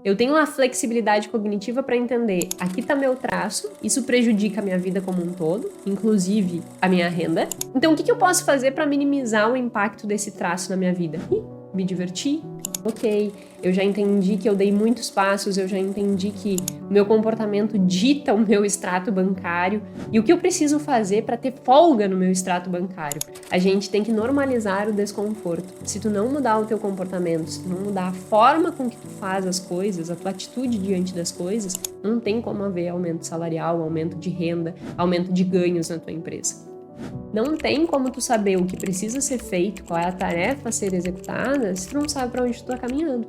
Eu tenho a flexibilidade cognitiva para entender, aqui está meu traço, isso prejudica a minha vida como um todo, inclusive a minha renda. Então, o que eu posso fazer para minimizar o impacto desse traço na minha vida? Me divertir? Ok, eu já entendi que eu dei muitos passos, eu já entendi que o meu comportamento dita o meu extrato bancário e o que eu preciso fazer para ter folga no meu extrato bancário. A gente tem que normalizar o desconforto. Se tu não mudar o teu comportamento, se tu não mudar a forma com que tu faz as coisas, a tua atitude diante das coisas, não tem como haver aumento salarial, aumento de renda, aumento de ganhos na tua empresa. Não tem como tu saber o que precisa ser feito, qual é a tarefa a ser executada, se tu não sabe para onde tu tá caminhando.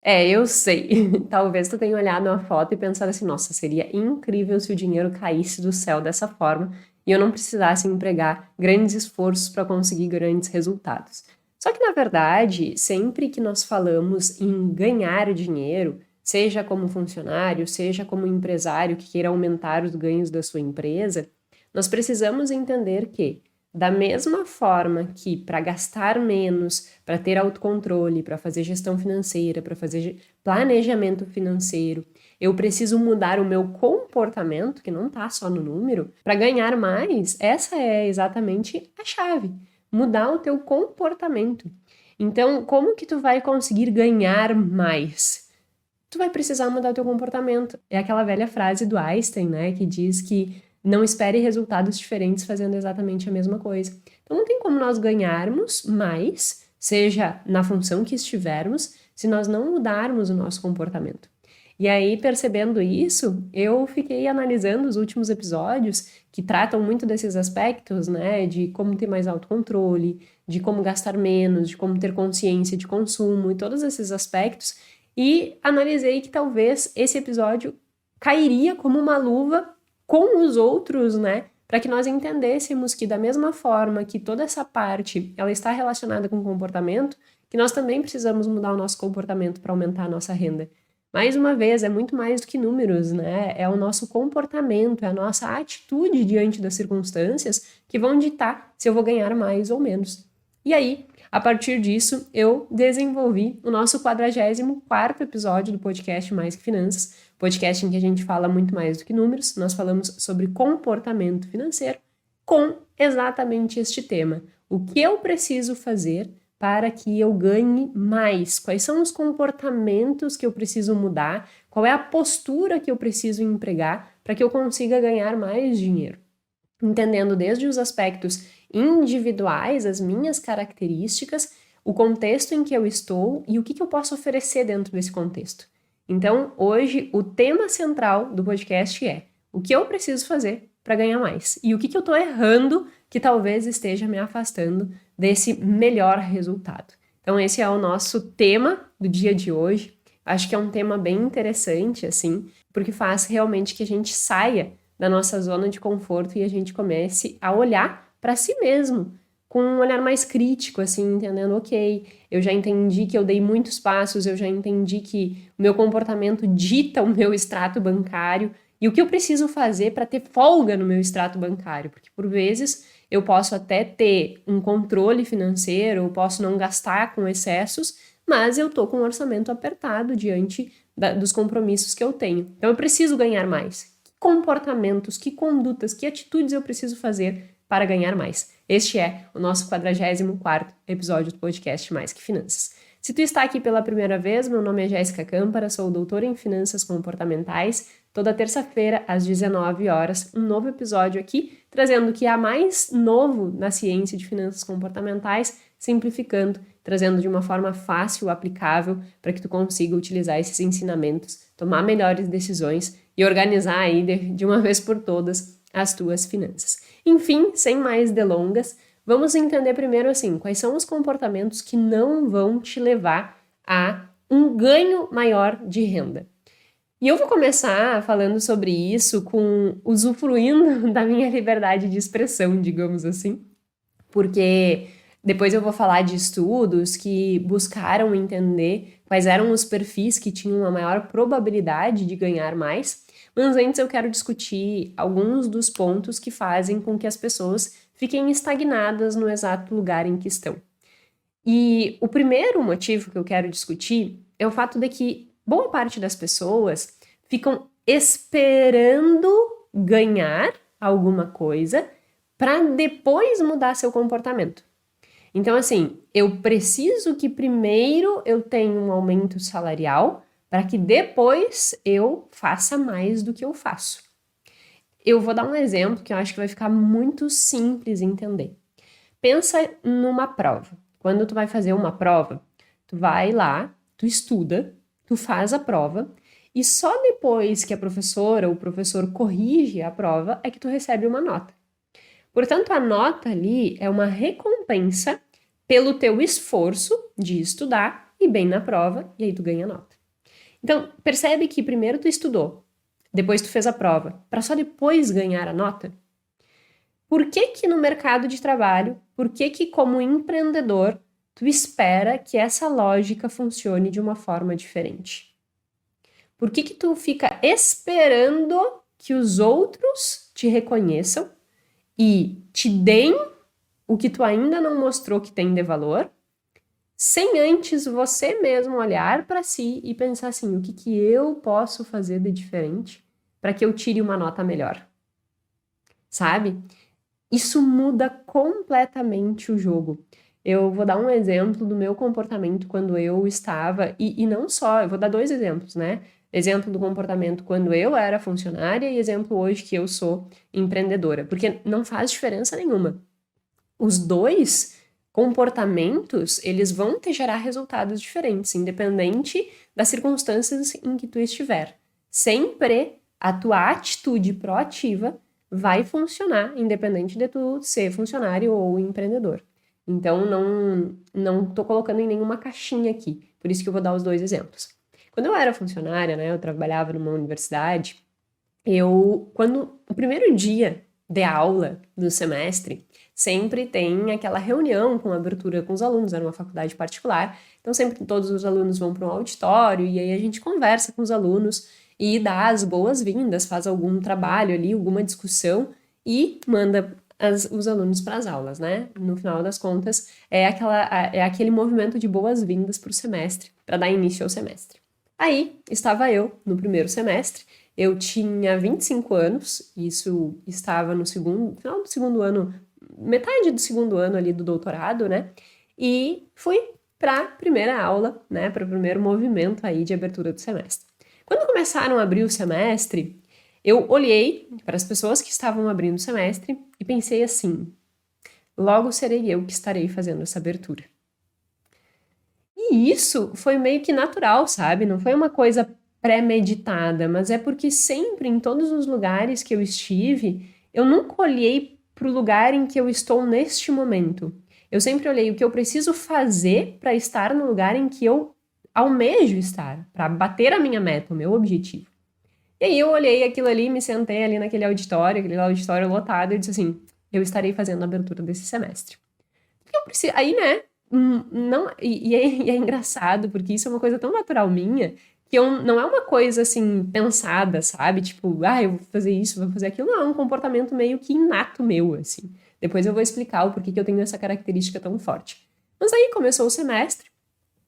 Eu sei. Talvez tu tenha olhado uma foto e pensado assim, nossa, seria incrível se o dinheiro caísse do céu dessa forma e eu não precisasse empregar grandes esforços para conseguir grandes resultados. Só que, na verdade, sempre que nós falamos em ganhar dinheiro, seja como funcionário, seja como empresário que queira aumentar os ganhos da sua empresa, nós precisamos entender que, da mesma forma que para gastar menos, para ter autocontrole, para fazer gestão financeira, para fazer planejamento financeiro, eu preciso mudar o meu comportamento, que não está só no número, para ganhar mais, essa é exatamente a chave. Mudar o teu comportamento. Então, como que tu vai conseguir ganhar mais? Tu vai precisar mudar o teu comportamento. É aquela velha frase do Einstein, né, que diz que não espere resultados diferentes fazendo exatamente a mesma coisa. Então, não tem como nós ganharmos mais, seja na função que estivermos, se nós não mudarmos o nosso comportamento. E aí, percebendo isso, eu fiquei analisando os últimos episódios que tratam muito desses aspectos, né, de como ter mais autocontrole, de como gastar menos, de como ter consciência de consumo e todos esses aspectos, e analisei que talvez esse episódio cairia como uma luva com os outros, né, para que nós entendêssemos que da mesma forma que toda essa parte ela está relacionada com o comportamento, que nós também precisamos mudar o nosso comportamento para aumentar a nossa renda. Mais uma vez, é muito mais do que números, né? É o nosso comportamento, é a nossa atitude diante das circunstâncias que vão ditar se eu vou ganhar mais ou menos. E aí, a partir disso, eu desenvolvi o nosso 44º episódio do podcast Mais que Finanças, podcast em que a gente fala muito mais do que números, nós falamos sobre comportamento financeiro com exatamente este tema. O que eu preciso fazer para que eu ganhe mais? Quais são os comportamentos que eu preciso mudar? Qual é a postura que eu preciso empregar para que eu consiga ganhar mais dinheiro? Entendendo desde os aspectos individuais, as minhas características, o contexto em que eu estou e o que eu posso oferecer dentro desse contexto. Então, hoje, o tema central do podcast é o que eu preciso fazer para ganhar mais e o que eu estou errando que talvez esteja me afastando desse melhor resultado. Então, esse é o nosso tema do dia de hoje. Acho que é um tema bem interessante, assim, porque faz realmente que a gente saia da nossa zona de conforto e a gente comece a olhar para si mesmo com um olhar mais crítico, assim, entendendo, ok, eu já entendi que eu dei muitos passos, eu já entendi que o meu comportamento dita o meu extrato bancário e o que eu preciso fazer para ter folga no meu extrato bancário, porque por vezes eu posso até ter um controle financeiro, eu posso não gastar com excessos, mas eu tô com um orçamento apertado diante dos compromissos que eu tenho. Então eu preciso ganhar mais. Que comportamentos, que condutas, que atitudes eu preciso fazer para ganhar mais? Este é o nosso 44º episódio do podcast Mais que Finanças. Se tu está aqui pela primeira vez, meu nome é Jéssica Câmpara, sou doutora em Finanças Comportamentais. Toda terça-feira, às 19 horas, um novo episódio aqui, trazendo o que há mais novo na ciência de finanças comportamentais, simplificando, trazendo de uma forma fácil, aplicável, para que tu consiga utilizar esses ensinamentos, tomar melhores decisões e organizar aí de uma vez por todas as tuas finanças. Enfim, sem mais delongas, vamos entender primeiro assim, quais são os comportamentos que não vão te levar a um ganho maior de renda. E eu vou começar falando sobre isso usufruindo da minha liberdade de expressão, digamos assim, porque depois eu vou falar de estudos que buscaram entender quais eram os perfis que tinham a maior probabilidade de ganhar mais, Mas antes eu quero discutir alguns dos pontos que fazem com que as pessoas fiquem estagnadas no exato lugar em que estão. E o primeiro motivo que eu quero discutir é o fato de que boa parte das pessoas ficam esperando ganhar alguma coisa para depois mudar seu comportamento. Então, assim, eu preciso que primeiro eu tenha um aumento salarial para que depois eu faça mais do que eu faço. Eu vou dar um exemplo que eu acho que vai ficar muito simples entender. Pensa numa prova. Quando tu vai fazer uma prova, tu vai lá, tu estuda, tu faz a prova e só depois que a professora ou o professor corrige a prova é que tu recebe uma nota. Portanto, a nota ali é uma recompensa pelo teu esforço de estudar e bem na prova, e aí tu ganha nota. Então, percebe que primeiro tu estudou, depois tu fez a prova, para só depois ganhar a nota? Por que que no mercado de trabalho, por que que como empreendedor, tu espera que essa lógica funcione de uma forma diferente? Por que que tu fica esperando que os outros te reconheçam e te deem o que tu ainda não mostrou que tem de valor, sem antes você mesmo olhar para si e pensar assim, o que que eu posso fazer de diferente para que eu tire uma nota melhor? Sabe? Isso muda completamente o jogo. Eu vou dar um exemplo do meu comportamento quando eu estava, e não só, eu vou dar 2 exemplos, né? Exemplo do comportamento quando eu era funcionária e exemplo hoje que eu sou empreendedora, porque não faz diferença nenhuma. Os 2 comportamentos, eles vão te gerar resultados diferentes, independente das circunstâncias em que tu estiver. Sempre a tua atitude proativa vai funcionar, independente de tu ser funcionário ou empreendedor. Então, não tô colocando em nenhuma caixinha aqui, por isso que eu vou dar os 2 exemplos. Quando eu era funcionária, né, eu trabalhava numa universidade, quando o primeiro dia de aula do semestre, sempre tem aquela reunião com abertura com os alunos, era uma faculdade particular, então sempre todos os alunos vão para um auditório e aí a gente conversa com os alunos e dá as boas-vindas, faz algum trabalho ali, alguma discussão e manda os alunos para as aulas, né? No final das contas, é aquele movimento de boas-vindas para o semestre, para dar início ao semestre. Aí, estava eu no primeiro semestre, eu tinha 25 anos, isso estava no final do segundo ano, metade do segundo ano ali do doutorado, né? E fui para a primeira aula, né? Para o primeiro movimento aí de abertura do semestre. Quando começaram a abrir o semestre, eu olhei para as pessoas que estavam abrindo o semestre e pensei assim: logo serei eu que estarei fazendo essa abertura. E isso foi meio que natural, sabe? Não foi uma coisa pré-meditada, mas é porque sempre, em todos os lugares que eu estive, eu nunca olhei para o lugar em que eu estou neste momento. Eu sempre olhei o que eu preciso fazer para estar no lugar em que eu almejo estar, para bater a minha meta, o meu objetivo. E aí eu olhei aquilo ali, me sentei ali naquele auditório, aquele auditório lotado, e disse assim, eu estarei fazendo a abertura desse semestre. Porque eu preciso, aí, né, não, e é engraçado, porque isso é uma coisa tão natural minha, que não é uma coisa, assim, pensada, sabe? Tipo, eu vou fazer isso, vou fazer aquilo. Não, é um comportamento meio que inato meu, assim. Depois eu vou explicar o porquê que eu tenho essa característica tão forte. Mas aí começou o semestre,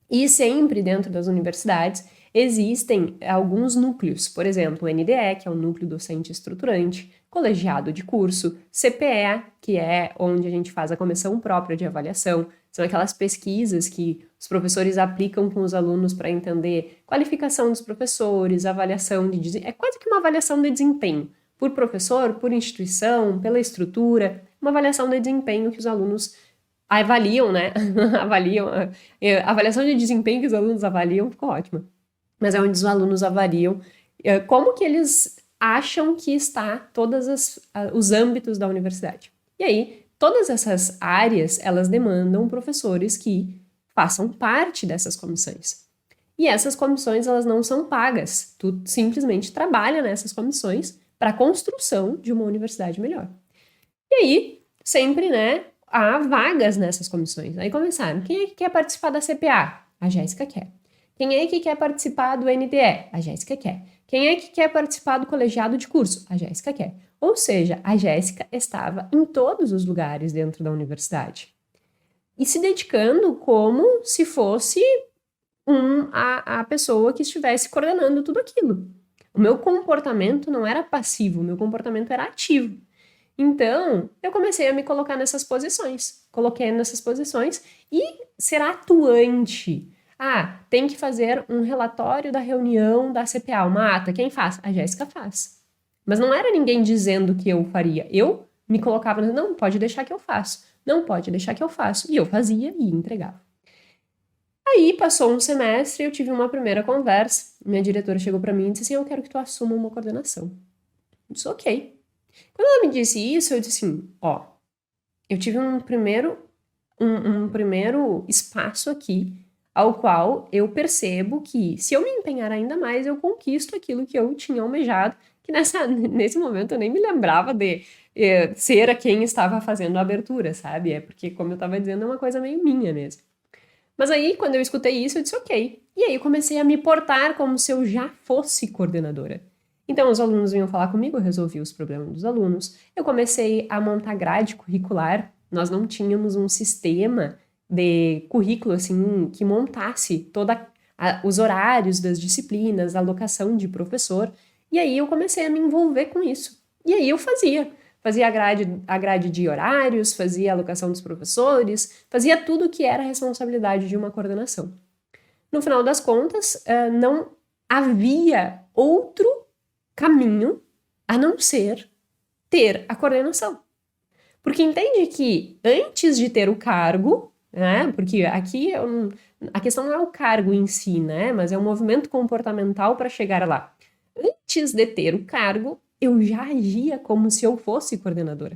e sempre dentro das universidades existem alguns núcleos, por exemplo, o NDE, que é o Núcleo Docente Estruturante, colegiado de curso, CPE, que é onde a gente faz a comissão própria de avaliação, são aquelas pesquisas que os professores aplicam com os alunos para entender qualificação dos professores, avaliação é quase que uma avaliação de desempenho, por professor, por instituição, pela estrutura, uma avaliação de desempenho que os alunos avaliam, né? Avaliam. A avaliação de desempenho que os alunos avaliam ficou ótima. Mas é onde os alunos avaliam como que eles acham que está todos os âmbitos da universidade. E aí, todas essas áreas, elas demandam professores que façam parte dessas comissões. E essas comissões, elas não são pagas. Tu simplesmente trabalha nessas comissões para a construção de uma universidade melhor. E aí, sempre, né, há vagas nessas comissões. Aí começaram, quem é que quer participar da CPA? A Jéssica quer. Quem é que quer participar do NDE? A Jéssica quer. Quem é que quer participar do colegiado de curso? A Jéssica quer. Ou seja, a Jéssica estava em todos os lugares dentro da universidade. E se dedicando como se fosse a pessoa que estivesse coordenando tudo aquilo. O meu comportamento não era passivo, o meu comportamento era ativo. Então, eu comecei a me colocar nessas posições. Coloquei nessas posições e ser atuante. Ah, tem que fazer um relatório da reunião da CPA, uma ata. Quem faz? A Jéssica faz. Mas não era ninguém dizendo que eu faria. Eu me colocava, não, pode deixar que eu faço. Não pode deixar que eu faço. E eu fazia e entregava. Aí passou um semestre, eu tive uma primeira conversa. Minha diretora chegou para mim e disse assim: eu quero que tu assuma uma coordenação. Eu disse, ok. Quando ela me disse isso, eu disse assim, ó, eu tive um primeiro espaço aqui, ao qual eu percebo que se eu me empenhar ainda mais, eu conquisto aquilo que eu tinha almejado, que nesse momento eu nem me lembrava de ser a quem estava fazendo a abertura, sabe? É porque, como eu estava dizendo, é uma coisa meio minha mesmo. Mas aí, quando eu escutei isso, eu disse ok. E aí eu comecei a me portar como se eu já fosse coordenadora. Então, os alunos vinham falar comigo, eu resolvi os problemas dos alunos. Eu comecei a montar grade curricular. Nós não tínhamos um sistema de currículo, assim, que montasse os horários das disciplinas, a alocação de professor. E aí eu comecei a me envolver com isso. E aí eu fazia. Fazia a grade de horários, fazia a alocação dos professores, fazia tudo que era responsabilidade de uma coordenação. No final das contas, não havia outro caminho a não ser ter a coordenação. Porque entende que antes de ter o cargo, né, porque aqui a questão não é o cargo em si, né, mas é um movimento comportamental para chegar lá. Antes de ter o cargo, eu já agia como se eu fosse coordenadora.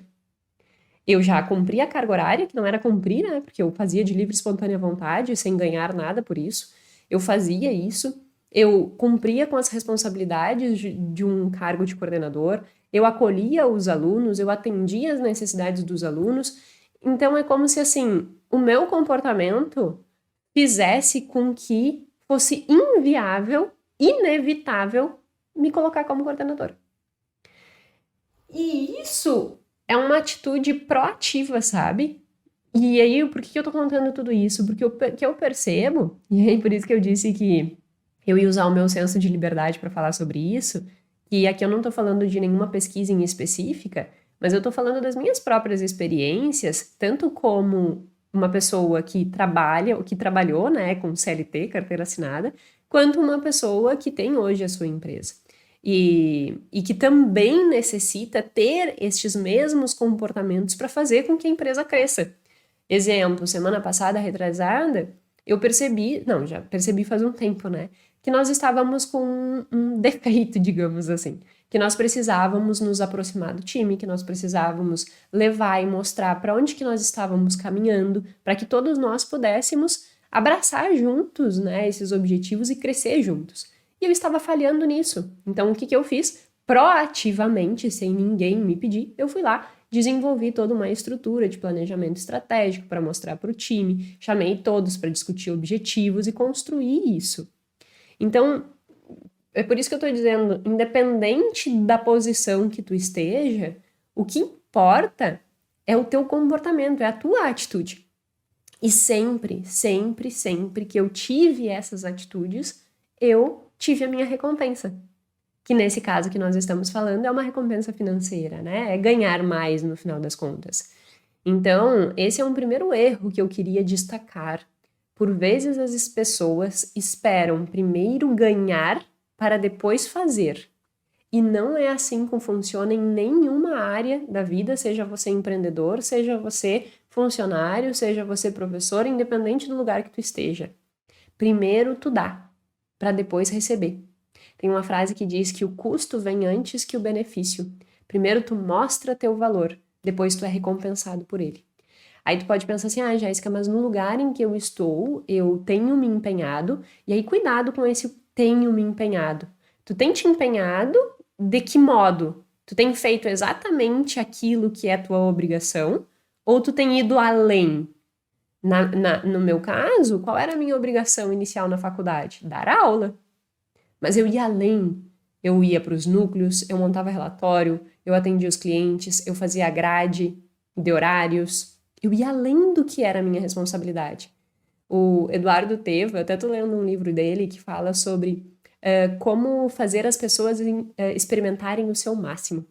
Eu já cumpria a carga horária, que não era cumprir, né? Porque eu fazia de livre e espontânea vontade, sem ganhar nada por isso. Eu fazia isso, eu cumpria com as responsabilidades de um cargo de coordenador, eu acolhia os alunos, eu atendia as necessidades dos alunos. Então é como se, assim, o meu comportamento fizesse com que fosse inviável, inevitável, me colocar como coordenadora. E isso é uma atitude proativa, sabe? E aí, por que eu tô contando tudo isso? Porque que eu percebo, e aí por isso que eu disse que eu ia usar o meu senso de liberdade para falar sobre isso, e aqui eu não tô falando de nenhuma pesquisa em específica, mas eu tô falando das minhas próprias experiências, tanto como uma pessoa que trabalha, ou que trabalhou, né, com CLT, carteira assinada, quanto uma pessoa que tem hoje a sua empresa. E que também necessita ter estes mesmos comportamentos para fazer com que a empresa cresça. Exemplo, semana passada, retrasada, eu percebi, não, já percebi faz um tempo, né, que nós estávamos com um defeito, digamos assim, que nós precisávamos nos aproximar do time, que nós precisávamos levar e mostrar para onde que nós estávamos caminhando, para que todos nós pudéssemos abraçar juntos, né, esses objetivos e crescer juntos. E eu estava falhando nisso. Então, o que eu fiz? Proativamente, sem ninguém me pedir, eu fui lá, desenvolvi toda uma estrutura de planejamento estratégico para mostrar para o time, chamei todos para discutir objetivos e construir isso. Então, é por isso que eu estou dizendo, independente da posição que tu esteja, o que importa é o teu comportamento, é a tua atitude. E sempre, sempre, sempre que eu tive essas atitudes, eu tive a minha recompensa. Que nesse caso que nós estamos falando é uma recompensa financeira, né? É ganhar mais no final das contas. Então, esse é um primeiro erro que eu queria destacar. Por vezes as pessoas esperam primeiro ganhar para depois fazer. E não é assim que funciona em nenhuma área da vida, seja você empreendedor, seja você funcionário, seja você professor, independente do lugar que tu esteja. Primeiro tu dá, para depois receber. Tem uma frase que diz que o custo vem antes que o benefício. Primeiro tu mostra teu valor, depois tu é recompensado por ele. Aí tu pode pensar assim, Jéssica, mas no lugar em que eu estou, eu tenho me empenhado, e aí cuidado com esse tenho me empenhado. Tu tem te empenhado de que modo? Tu tem feito exatamente aquilo que é tua obrigação, ou tu tem ido além? No meu caso, qual era a minha obrigação inicial na faculdade? Dar aula. Mas eu ia além. Eu ia para os núcleos, eu montava relatório, eu atendia os clientes, eu fazia a grade de horários, eu ia além do que era a minha responsabilidade. O Eduardo Teva, eu até tô lendo um livro dele que fala sobre como fazer as pessoas experimentarem o seu máximo.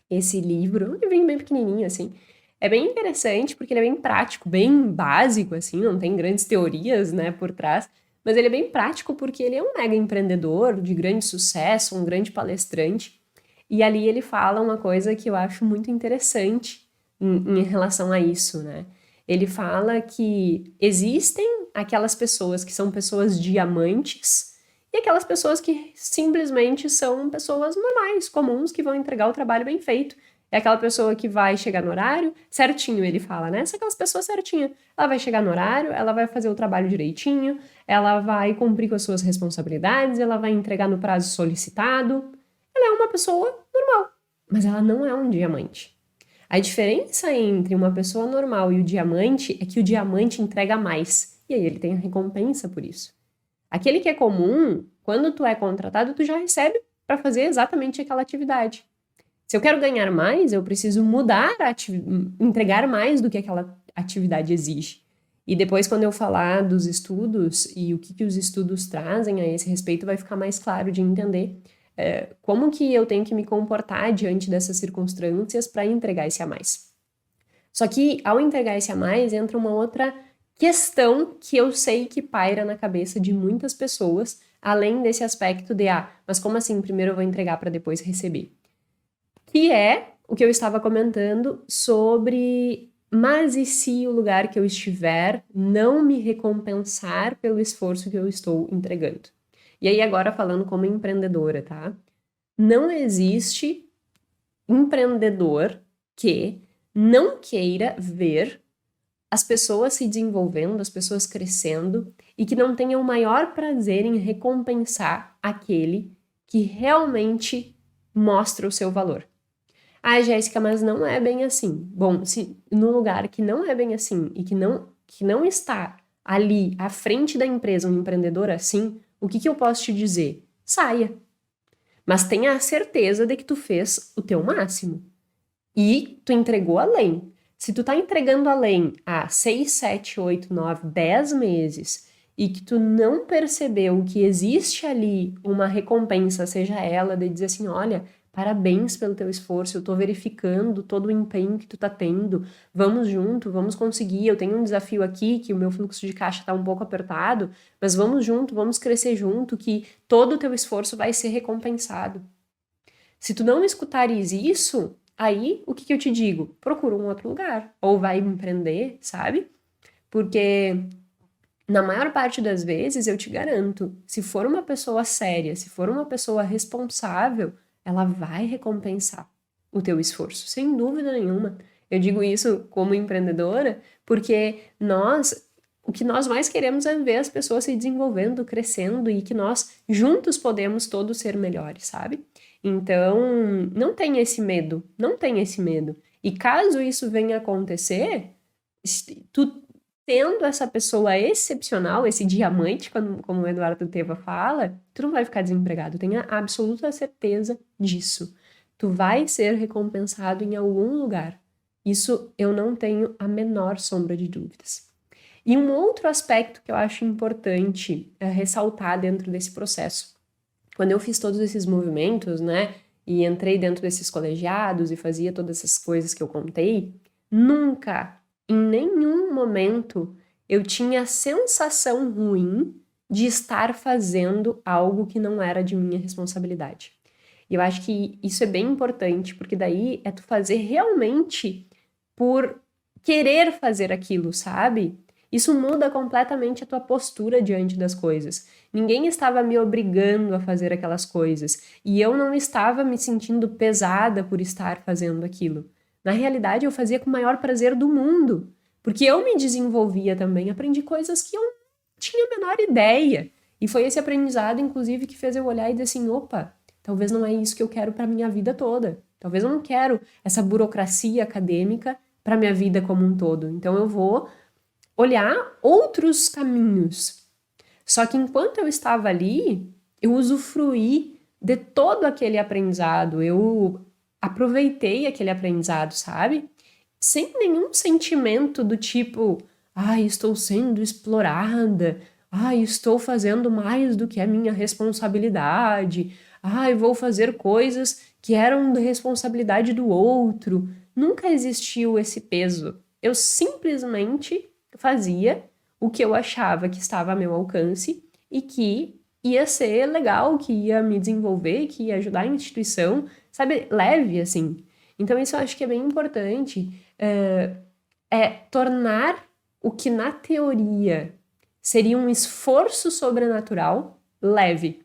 Esse livro, um livrinho bem pequenininho, assim, é bem interessante porque ele é bem prático, bem básico, assim, não tem grandes teorias, né, por trás, mas ele é bem prático porque ele é um mega empreendedor de grande sucesso, um grande palestrante, e ali ele fala uma coisa que eu acho muito interessante em relação a isso, né? Ele fala que existem aquelas pessoas que são pessoas diamantes e aquelas pessoas que simplesmente são pessoas normais, comuns, que vão entregar o trabalho bem feito. É aquela pessoa que vai chegar no horário, certinho, ele fala, né? São aquelas pessoas certinhas. Ela vai chegar no horário, ela vai fazer o trabalho direitinho, ela vai cumprir com as suas responsabilidades, ela vai entregar no prazo solicitado. Ela é uma pessoa normal, mas ela não é um diamante. A diferença entre uma pessoa normal e o diamante é que o diamante entrega mais, e aí ele tem a recompensa por isso. Aquele que é comum, quando tu é contratado, tu já recebe para fazer exatamente aquela atividade. Se eu quero ganhar mais, eu preciso entregar mais do que aquela atividade exige. E depois, quando eu falar dos estudos e o que os estudos trazem a esse respeito, vai ficar mais claro de entender como que eu tenho que me comportar diante dessas circunstâncias para entregar esse a mais. Só que, ao entregar esse a mais, entra uma outra questão que eu sei que paira na cabeça de muitas pessoas, além desse aspecto de, mas como assim, primeiro eu vou entregar para depois receber? Que é o que eu estava comentando sobre, mas e se o lugar que eu estiver não me recompensar pelo esforço que eu estou entregando? E aí agora falando como empreendedora, tá? Não existe empreendedor que não queira ver as pessoas se desenvolvendo, as pessoas crescendo e que não tenha o maior prazer em recompensar aquele que realmente mostra o seu valor. Jéssica, mas não é bem assim. Bom, se no lugar que não é bem assim e que não está ali à frente da empresa um empreendedor assim, o que eu posso te dizer? Saia. Mas tenha a certeza de que tu fez o teu máximo. E tu entregou além. Se tu tá entregando além há 6, 7, 8, 9, 10 meses e que tu não percebeu que existe ali uma recompensa, seja ela de dizer assim, olha, parabéns pelo teu esforço, eu tô verificando todo o empenho que tu tá tendo, vamos junto, vamos conseguir, eu tenho um desafio aqui, que o meu fluxo de caixa tá um pouco apertado, mas vamos junto, vamos crescer junto, que todo o teu esforço vai ser recompensado. Se tu não escutares isso, aí o que eu te digo? Procura um outro lugar, ou vai empreender, sabe? Porque na maior parte das vezes, eu te garanto, se for uma pessoa séria, se for uma pessoa responsável, ela vai recompensar o teu esforço, sem dúvida nenhuma. Eu digo isso como empreendedora, porque o que nós mais queremos é ver as pessoas se desenvolvendo, crescendo e que nós juntos podemos todos ser melhores, sabe? Então, não tenha esse medo, não tenha esse medo. E caso isso venha acontecer, tu tendo essa pessoa excepcional, esse diamante, como o Eduardo Teva fala, tu não vai ficar desempregado, tenha absoluta certeza disso. Tu vai ser recompensado em algum lugar. Isso eu não tenho a menor sombra de dúvidas. E um outro aspecto que eu acho importante ressaltar dentro desse processo. Quando eu fiz todos esses movimentos, né, e entrei dentro desses colegiados e fazia todas essas coisas que eu contei, nunca, em nenhum momento, eu tinha a sensação ruim de estar fazendo algo que não era de minha responsabilidade. E eu acho que isso é bem importante, porque daí é tu fazer realmente por querer fazer aquilo, sabe? Isso muda completamente a tua postura diante das coisas. Ninguém estava me obrigando a fazer aquelas coisas e eu não estava me sentindo pesada por estar fazendo aquilo. Na realidade, eu fazia com o maior prazer do mundo, porque eu me desenvolvia também, aprendi coisas que eu não tinha a menor ideia. E foi esse aprendizado, inclusive, que fez eu olhar e dizer assim, opa, talvez não é isso que eu quero para minha vida toda. Talvez eu não quero essa burocracia acadêmica para minha vida como um todo. Então eu vou olhar outros caminhos. Só que enquanto eu estava ali, eu usufruí de todo aquele aprendizado, eu aproveitei aquele aprendizado, sabe? Sem nenhum sentimento do tipo, ai, estou sendo explorada, ai, estou fazendo mais do que a minha responsabilidade, ai, vou fazer coisas que eram da responsabilidade do outro. Nunca existiu esse peso. Eu simplesmente fazia o que eu achava que estava a meu alcance e que ia ser legal, que ia me desenvolver, que ia ajudar a instituição, sabe, leve, assim. Então isso eu acho que é bem importante, é tornar o que na teoria seria um esforço sobrenatural leve,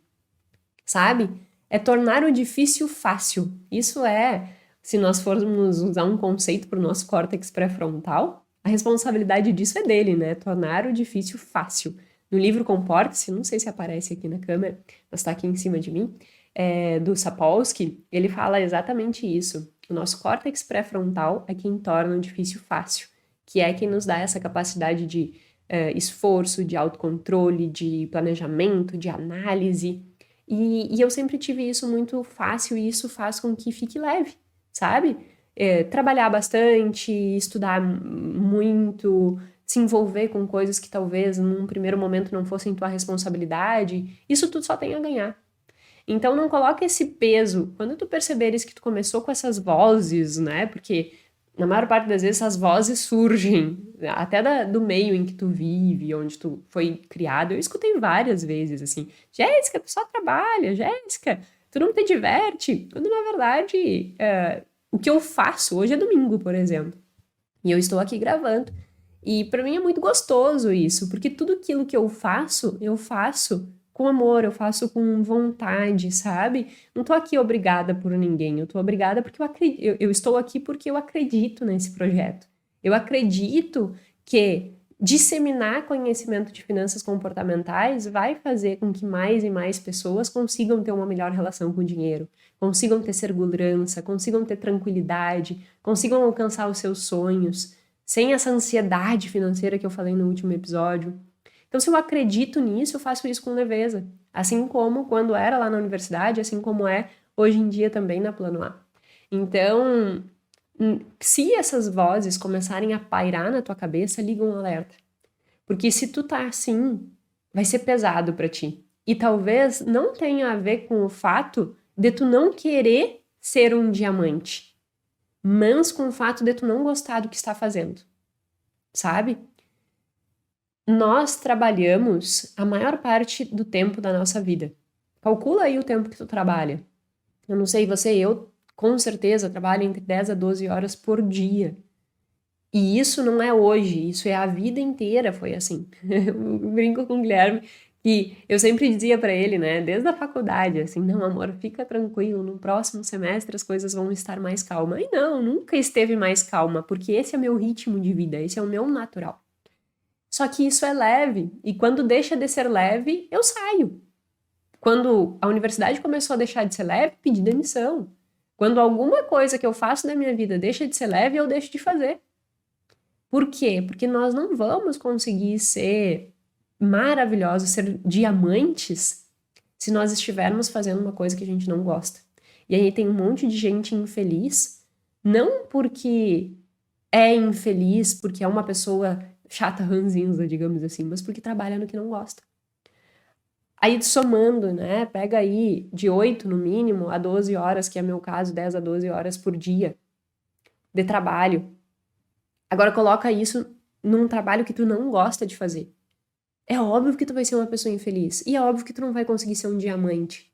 sabe? É tornar o difícil fácil. Isso é, se nós formos usar um conceito para o nosso córtex pré-frontal, a responsabilidade disso é dele, né? Tornar o difícil fácil. No livro Comporte-se, não sei se aparece aqui na câmera, mas está aqui em cima de mim, do Sapolsky, ele fala exatamente isso. O nosso córtex pré-frontal é quem torna o difícil fácil, que é quem nos dá essa capacidade de esforço, de autocontrole, de planejamento, de análise. E eu sempre tive isso muito fácil e isso faz com que fique leve, sabe? Trabalhar bastante, estudar muito, se envolver com coisas que talvez num primeiro momento não fossem tua responsabilidade, isso tudo só tem a ganhar. Então não coloca esse peso. Quando tu perceberes que tu começou com essas vozes, né? Porque na maior parte das vezes essas vozes surgem até do meio em que tu vive, onde tu foi criado. Eu escutei várias vezes assim: Jéssica, tu só trabalha, Jéssica, tu não te diverte. Quando na verdade o que eu faço, hoje é domingo, por exemplo, e eu estou aqui gravando. E para mim é muito gostoso isso, porque tudo aquilo que eu faço com amor, eu faço com vontade, sabe? Não tô aqui obrigada por ninguém, eu tô obrigada porque eu estou aqui porque eu acredito nesse projeto. Eu acredito que disseminar conhecimento de finanças comportamentais vai fazer com que mais e mais pessoas consigam ter uma melhor relação com o dinheiro, consigam ter segurança, consigam ter tranquilidade, consigam alcançar os seus sonhos, sem essa ansiedade financeira que eu falei no último episódio. Então, se eu acredito nisso, eu faço isso com leveza. Assim como quando era lá na universidade, assim como é hoje em dia também na Plano A. Então, se essas vozes começarem a pairar na tua cabeça, liga um alerta. Porque se tu tá assim, vai ser pesado pra ti. E talvez não tenha a ver com o fato de tu não querer ser um diamante, mas com o fato de tu não gostar do que está fazendo, sabe? Nós trabalhamos a maior parte do tempo da nossa vida. Calcula aí o tempo que tu trabalha. Eu não sei você, eu com certeza trabalho entre 10 a 12 horas por dia. E isso não é hoje, isso é a vida inteira, foi assim. Eu brinco com o Guilherme que eu sempre dizia para ele, né, desde a faculdade, assim, não, amor, fica tranquilo, no próximo semestre as coisas vão estar mais calma. E não, nunca esteve mais calma, porque esse é meu ritmo de vida, esse é o meu natural. Só que isso é leve, e quando deixa de ser leve, eu saio. Quando a universidade começou a deixar de ser leve, pedi demissão. Quando alguma coisa que eu faço na minha vida deixa de ser leve, eu deixo de fazer. Por quê? Porque nós não vamos conseguir ser maravilhosos, ser diamantes, se nós estivermos fazendo uma coisa que a gente não gosta. E aí tem um monte de gente infeliz, não porque é infeliz, porque é uma pessoa chata ranzinza, digamos assim, mas porque trabalha no que não gosta. Aí somando, né, pega aí de 8 no mínimo a 12 horas, que é meu caso, 10 a 12 horas por dia de trabalho. Agora coloca isso num trabalho que tu não gosta de fazer. É óbvio que tu vai ser uma pessoa infeliz. E é óbvio que tu não vai conseguir ser um diamante.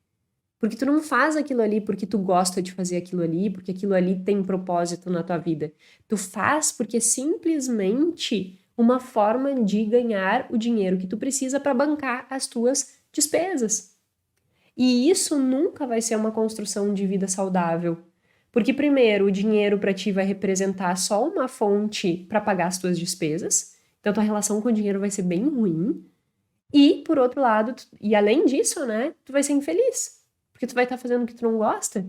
Porque tu não faz aquilo ali porque tu gosta de fazer aquilo ali, porque aquilo ali tem propósito na tua vida. Tu faz porque é simplesmente uma forma de ganhar o dinheiro que tu precisa para bancar as tuas despesas. E isso nunca vai ser uma construção de vida saudável. Porque, primeiro, o dinheiro para ti vai representar só uma fonte para pagar as tuas despesas. Então, tua relação com o dinheiro vai ser bem ruim. E, por outro lado, e além disso, né, tu vai ser infeliz. Porque tu vai estar fazendo o que tu não gosta.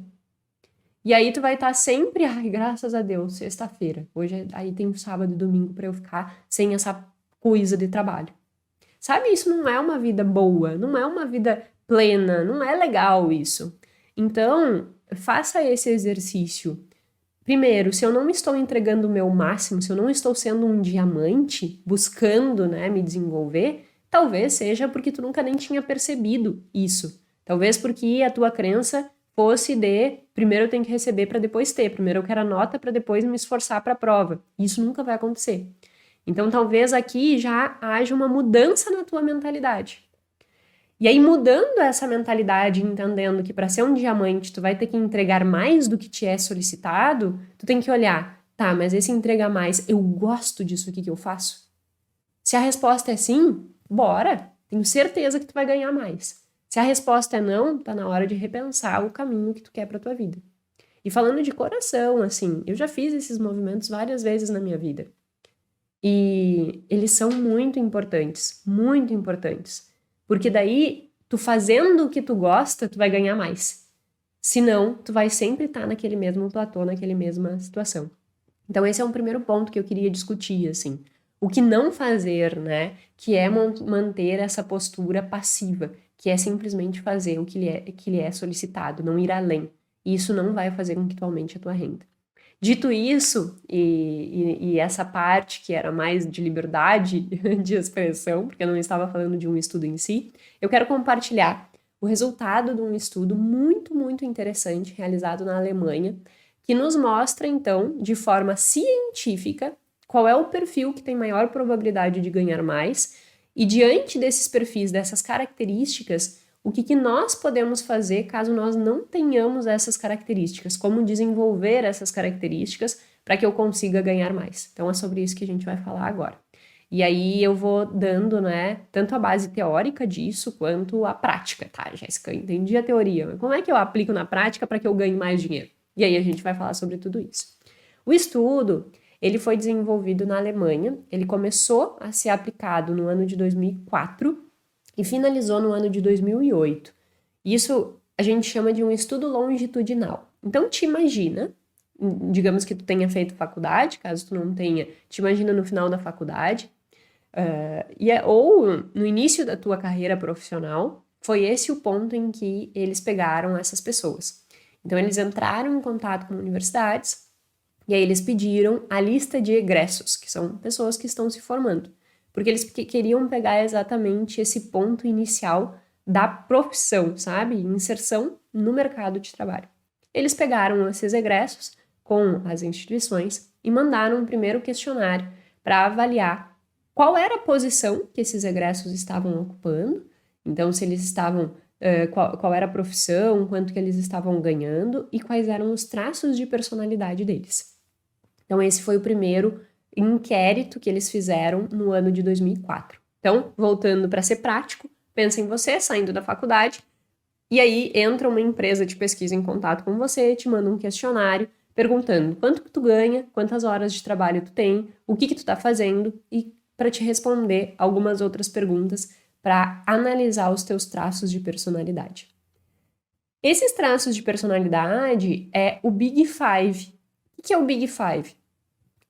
E aí tu vai estar sempre, ai, graças a Deus, sexta-feira. Hoje aí tem sábado e domingo para eu ficar sem essa coisa de trabalho. Sabe, isso não é uma vida boa, não é uma vida plena, não é legal isso. Então, faça esse exercício. Primeiro, se eu não estou entregando o meu máximo, se eu não estou sendo um diamante, buscando, né, me desenvolver, talvez seja porque tu nunca nem tinha percebido isso. Talvez porque a tua crença fosse de primeiro eu tenho que receber para depois ter, primeiro eu quero a nota para depois me esforçar para a prova. Isso nunca vai acontecer. Então, talvez aqui já haja uma mudança na tua mentalidade. E aí, mudando essa mentalidade, entendendo que para ser um diamante, tu vai ter que entregar mais do que te é solicitado, tu tem que olhar, tá, mas esse entregar mais, eu gosto disso aqui que eu faço? Se a resposta é sim, bora, tenho certeza que tu vai ganhar mais. Se a resposta é não, tá na hora de repensar o caminho que tu quer pra tua vida. E falando de coração, assim, eu já fiz esses movimentos várias vezes na minha vida. E eles são muito importantes, muito importantes. Porque daí, tu fazendo o que tu gosta, tu vai ganhar mais. Senão, tu vai sempre estar naquele mesmo platô, naquela mesma situação. Então, esse é um primeiro ponto que eu queria discutir, assim. O que não fazer, né? Que é manter essa postura passiva, que é simplesmente fazer o que lhe é solicitado, não ir além. E isso não vai fazer com que tu aumente a tua renda. Dito isso, e essa parte que era mais de liberdade de expressão, porque eu não estava falando de um estudo em si, eu quero compartilhar o resultado de um estudo muito, muito interessante realizado na Alemanha, que nos mostra, então, de forma científica, qual é o perfil que tem maior probabilidade de ganhar mais, e diante desses perfis, dessas características, o que nós podemos fazer caso nós não tenhamos essas características, como desenvolver essas características para que eu consiga ganhar mais. Então é sobre isso que a gente vai falar agora. E aí eu vou dando, né, tanto a base teórica disso quanto a prática, tá, Jéssica? Eu entendi a teoria, mas como é que eu aplico na prática para que eu ganhe mais dinheiro? E aí a gente vai falar sobre tudo isso. O estudo, ele foi desenvolvido na Alemanha, ele começou a ser aplicado no ano de 2004 e finalizou no ano de 2008. Isso a gente chama de um estudo longitudinal. Então, te imagina, digamos que tu tenha feito faculdade, caso tu não tenha, te imagina no final da faculdade, ou no início da tua carreira profissional, foi esse o ponto em que eles pegaram essas pessoas. Então, eles entraram em contato com universidades e aí eles pediram a lista de egressos, que são pessoas que estão se formando, porque eles queriam pegar exatamente esse ponto inicial da profissão, sabe? Inserção no mercado de trabalho. Eles pegaram esses egressos com as instituições e mandaram um primeiro questionário para avaliar qual era a posição que esses egressos estavam ocupando, então se eles estavam, qual era a profissão, quanto que eles estavam ganhando e quais eram os traços de personalidade deles. Então esse foi o primeiro inquérito que eles fizeram no ano de 2004. Então, voltando para ser prático, pensa em você saindo da faculdade e aí entra uma empresa de pesquisa em contato com você, te manda um questionário perguntando quanto que tu ganha, quantas horas de trabalho tu tem, o que tu tá fazendo e para te responder algumas outras perguntas para analisar os teus traços de personalidade. Esses traços de personalidade é o Big Five. O que é o Big Five?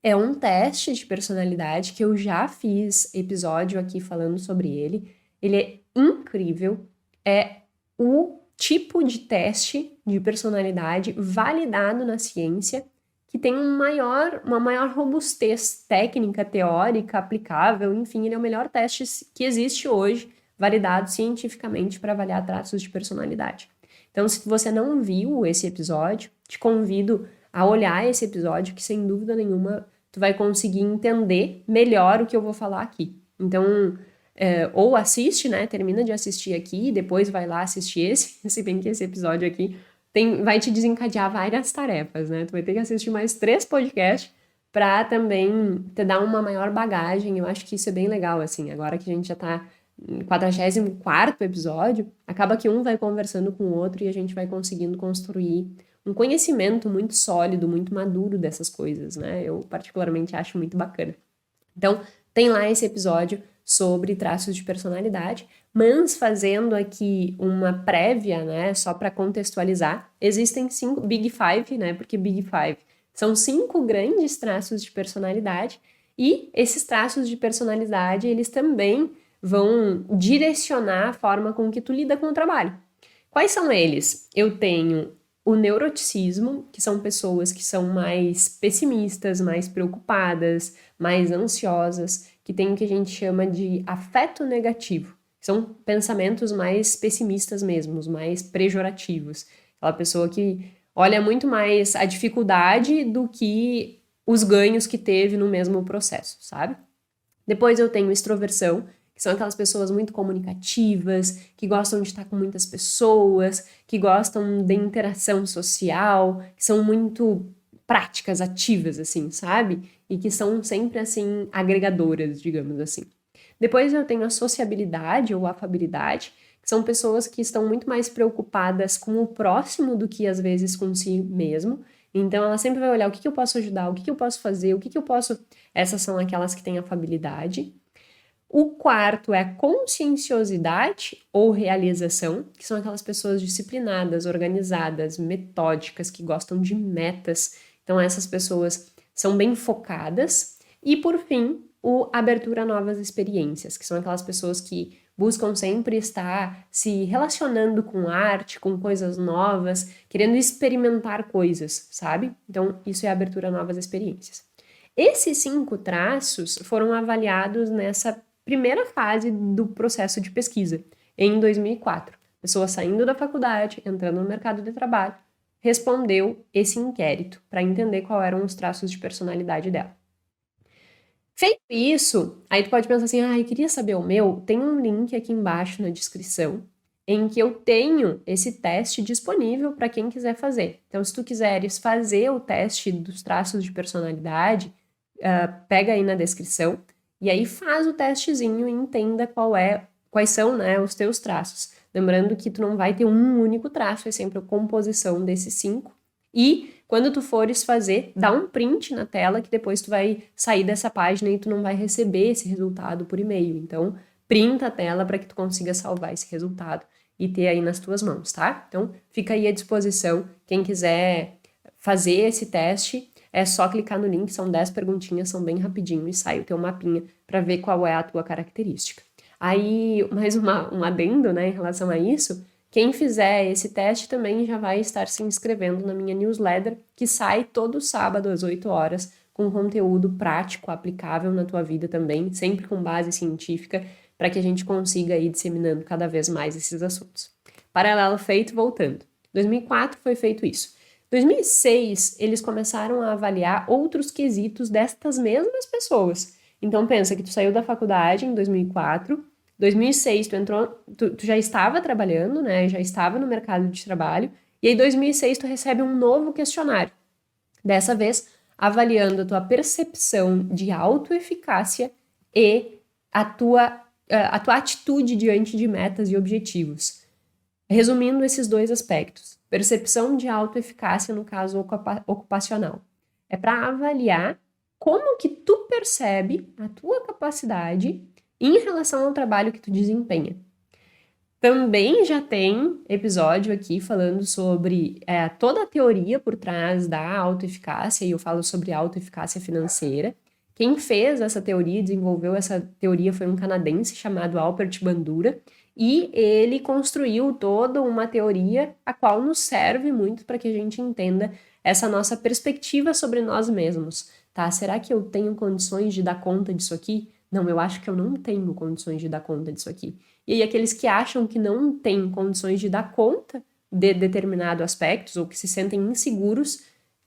É um teste de personalidade que eu já fiz episódio aqui falando sobre ele. Ele é incrível. É o tipo de teste de personalidade validado na ciência que tem uma maior robustez técnica, teórica, aplicável. Enfim, ele é o melhor teste que existe hoje, validado cientificamente para avaliar traços de personalidade. Então, se você não viu esse episódio, te convido a olhar esse episódio, que sem dúvida nenhuma tu vai conseguir entender melhor o que eu vou falar aqui. Então, ou assiste, né, termina de assistir aqui e depois vai lá assistir esse, se bem que esse episódio aqui vai te desencadear várias tarefas, né, tu vai ter que assistir mais 3 podcasts para também te dar uma maior bagagem. Eu acho que isso é bem legal, assim, agora que a gente já tá no 44º episódio, acaba que um vai conversando com o outro e a gente vai conseguindo construir um conhecimento muito sólido, muito maduro dessas coisas, né? Eu particularmente acho muito bacana. Então, tem lá esse episódio sobre traços de personalidade, mas fazendo aqui uma prévia, né, só para contextualizar, existem 5 Big Five, né, porque Big Five são 5 grandes traços de personalidade e esses traços de personalidade, eles também vão direcionar a forma com que tu lida com o trabalho. Quais são eles? Eu tenho o neuroticismo, que são pessoas que são mais pessimistas, mais preocupadas, mais ansiosas, que tem o que a gente chama de afeto negativo. São pensamentos mais pessimistas mesmo, os mais pejorativos. Aquela pessoa que olha muito mais a dificuldade do que os ganhos que teve no mesmo processo, sabe? Depois eu tenho extroversão, que são aquelas pessoas muito comunicativas, que gostam de estar com muitas pessoas, que gostam de interação social, que são muito práticas, ativas, assim, sabe? E que são sempre, assim, agregadoras, digamos assim. Depois eu tenho a sociabilidade ou afabilidade, que são pessoas que estão muito mais preocupadas com o próximo do que, às vezes, com si mesmo. Então, ela sempre vai olhar o que eu posso ajudar, o que eu posso fazer, o que eu posso... Essas são aquelas que têm afabilidade. O quarto é conscienciosidade ou realização, que são aquelas pessoas disciplinadas, organizadas, metódicas, que gostam de metas. Então, essas pessoas são bem focadas. E, por fim, o abertura a novas experiências, que são aquelas pessoas que buscam sempre estar se relacionando com arte, com coisas novas, querendo experimentar coisas, sabe? Então, isso é abertura a novas experiências. Esses 5 traços foram avaliados nessa primeira fase do processo de pesquisa, em 2004. Pessoa saindo da faculdade, entrando no mercado de trabalho, respondeu esse inquérito para entender quais eram os traços de personalidade dela. Feito isso, aí tu pode pensar assim, eu queria saber o meu, tem um link aqui embaixo na descrição, em que eu tenho esse teste disponível para quem quiser fazer. Então, se tu quiseres fazer o teste dos traços de personalidade, pega aí na descrição, e aí faz o testezinho e entenda quais são, né, os teus traços. Lembrando que tu não vai ter um único traço, é sempre a composição desses 5. E quando tu fores fazer, dá um print na tela que depois tu vai sair dessa página e tu não vai receber esse resultado por e-mail. Então, printa a tela para que tu consiga salvar esse resultado e ter aí nas tuas mãos, tá? Então, fica aí à disposição. Quem quiser fazer esse teste, é só clicar no link, são 10 perguntinhas, são bem rapidinho e sai o teu mapinha para ver qual é a tua característica. Aí, mais um adendo, né, em relação a isso, quem fizer esse teste também já vai estar se inscrevendo na minha newsletter, que sai todo sábado às 8 horas, com conteúdo prático, aplicável na tua vida também, sempre com base científica, para que a gente consiga ir disseminando cada vez mais esses assuntos. Paralelo feito, voltando. 2004 foi feito isso. 2006, eles começaram a avaliar outros quesitos destas mesmas pessoas. Então, pensa que tu saiu da faculdade em 2004, 2006 tu já estava trabalhando, né, já estava no mercado de trabalho, e aí 2006 tu recebe um novo questionário. Dessa vez, avaliando a tua percepção de autoeficácia e a tua atitude diante de metas e objetivos. Resumindo esses 2 aspectos, percepção de autoeficácia no caso ocupacional, é para avaliar como que tu percebe a tua capacidade em relação ao trabalho que tu desempenha. Também já tem episódio aqui falando sobre toda a teoria por trás da autoeficácia, e eu falo sobre autoeficácia financeira. Quem fez essa teoria, desenvolveu essa teoria, foi um canadense chamado Albert Bandura, e ele construiu toda uma teoria a qual nos serve muito para que a gente entenda essa nossa perspectiva sobre nós mesmos, tá? Será que eu tenho condições de dar conta disso aqui? Não, eu acho que eu não tenho condições de dar conta disso aqui. E aí aqueles que acham que não têm condições de dar conta de determinados aspectos ou que se sentem inseguros,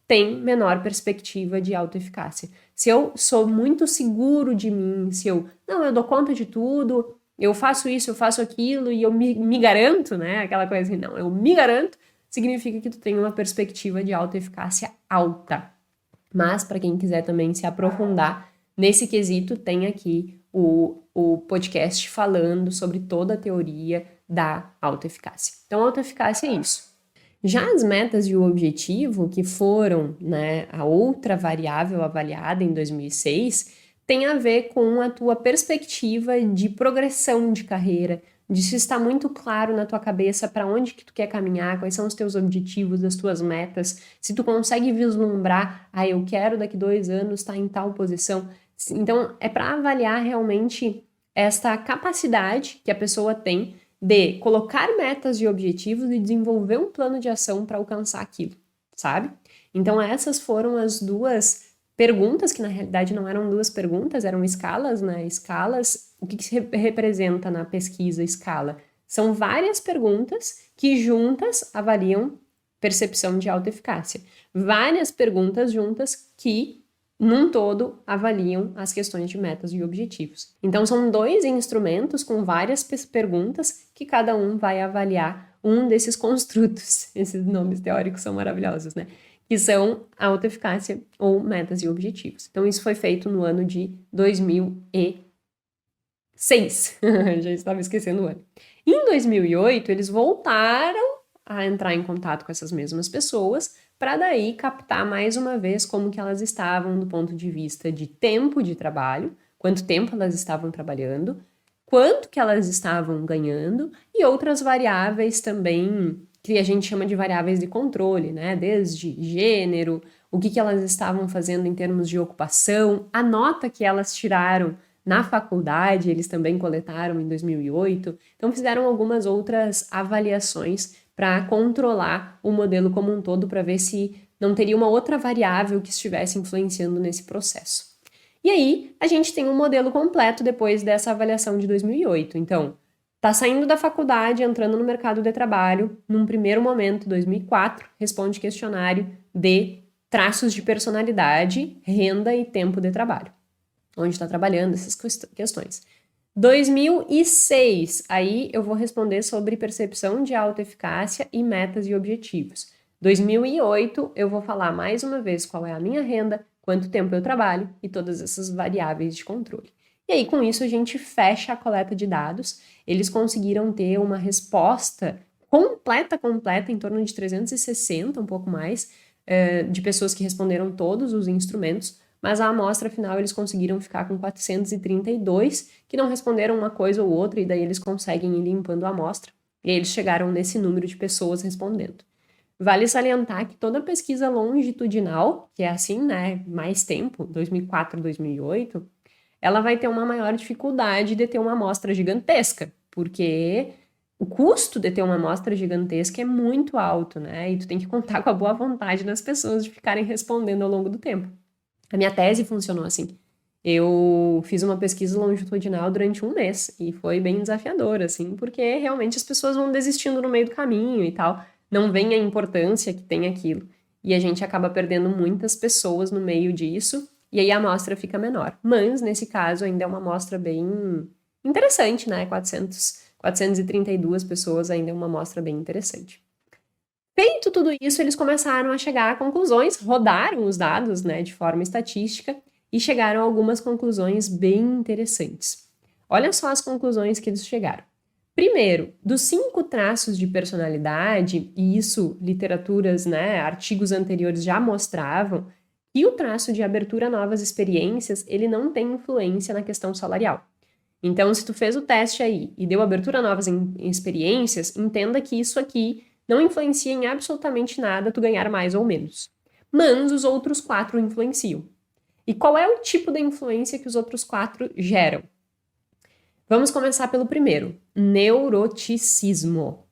têm menor perspectiva de autoeficácia. Se eu sou muito seguro de mim, eu dou conta de tudo, eu faço isso, eu faço aquilo e eu me garanto, né? Aquela coisa assim, não, eu me garanto, significa que tu tem uma perspectiva de autoeficácia alta. Mas para quem quiser também se aprofundar nesse quesito, tem aqui o podcast falando sobre toda a teoria da autoeficácia. Então, autoeficácia é isso. Já as metas e o objetivo, que foram, né, a outra variável avaliada em 2006, tem a ver com a tua perspectiva de progressão de carreira, de se estar muito claro na tua cabeça para onde que tu quer caminhar, quais são os teus objetivos, as tuas metas, se tu consegue vislumbrar, eu quero daqui 2 anos estar em tal posição. Então, é para avaliar realmente esta capacidade que a pessoa tem de colocar metas e objetivos e desenvolver um plano de ação para alcançar aquilo, sabe? Então, essas foram as duas perguntas, que na realidade não eram duas perguntas, eram escalas, né? Escalas, o que se representa na pesquisa escala? São várias perguntas que juntas avaliam percepção de autoeficácia. Várias perguntas juntas que, num todo, avaliam as questões de metas e objetivos. Então, são 2 instrumentos com várias perguntas que cada um vai avaliar um desses construtos. Esses nomes teóricos são maravilhosos, né? Que são a autoeficácia ou metas e objetivos. Então, isso foi feito no ano de 2006. Já estava esquecendo o ano. Em 2008, eles voltaram a entrar em contato com essas mesmas pessoas para daí captar mais uma vez como que elas estavam do ponto de vista de tempo de trabalho, quanto tempo elas estavam trabalhando, quanto que elas estavam ganhando e outras variáveis também que a gente chama de variáveis de controle, né? Desde gênero, o que elas estavam fazendo em termos de ocupação, a nota que elas tiraram na faculdade, eles também coletaram em 2008. Então, fizeram algumas outras avaliações para controlar o modelo como um todo, para ver se não teria uma outra variável que estivesse influenciando nesse processo. E aí, a gente tem um modelo completo depois dessa avaliação de 2008. Então, tá saindo da faculdade, entrando no mercado de trabalho, num primeiro momento, 2004, responde questionário de traços de personalidade, renda e tempo de trabalho. Onde está trabalhando, essas questões. 2006, aí eu vou responder sobre percepção de autoeficácia e metas e objetivos. 2008, eu vou falar mais uma vez qual é a minha renda, quanto tempo eu trabalho e todas essas variáveis de controle. E aí, com isso, a gente fecha a coleta de dados. Eles conseguiram ter uma resposta completa, em torno de 360, um pouco mais, de pessoas que responderam todos os instrumentos, mas a amostra final eles conseguiram ficar com 432 que não responderam uma coisa ou outra, e daí eles conseguem ir limpando a amostra, e aí eles chegaram nesse número de pessoas respondendo. Vale salientar que toda pesquisa longitudinal, que é assim, né, mais tempo, 2004, 2008, ela vai ter uma maior dificuldade de ter uma amostra gigantesca, porque o custo de ter uma amostra gigantesca é muito alto, né, e tu tem que contar com a boa vontade das pessoas de ficarem respondendo ao longo do tempo. A minha tese funcionou assim. Eu fiz uma pesquisa longitudinal durante um mês e foi bem desafiador, assim, porque realmente as pessoas vão desistindo no meio do caminho e tal, não veem a importância que tem aquilo. E a gente acaba perdendo muitas pessoas no meio disso, e aí a amostra fica menor. Mas, nesse caso, ainda é uma amostra bem interessante, né? 432 pessoas ainda é uma amostra bem interessante. Feito tudo isso, eles começaram a chegar a conclusões, rodaram os dados, né, de forma estatística e chegaram a algumas conclusões bem interessantes. Olha só as conclusões que eles chegaram. Primeiro, dos 5 traços de personalidade, e isso literaturas, né, artigos anteriores já mostravam, que o traço de abertura a novas experiências, ele não tem influência na questão salarial. Então, se tu fez o teste aí e deu abertura a novas experiências, entenda que isso aqui não influencia em absolutamente nada tu ganhar mais ou menos. Mas os outros 4 influenciam. E qual é o tipo de influência que os outros 4 geram? Vamos começar pelo primeiro, neuroticismo.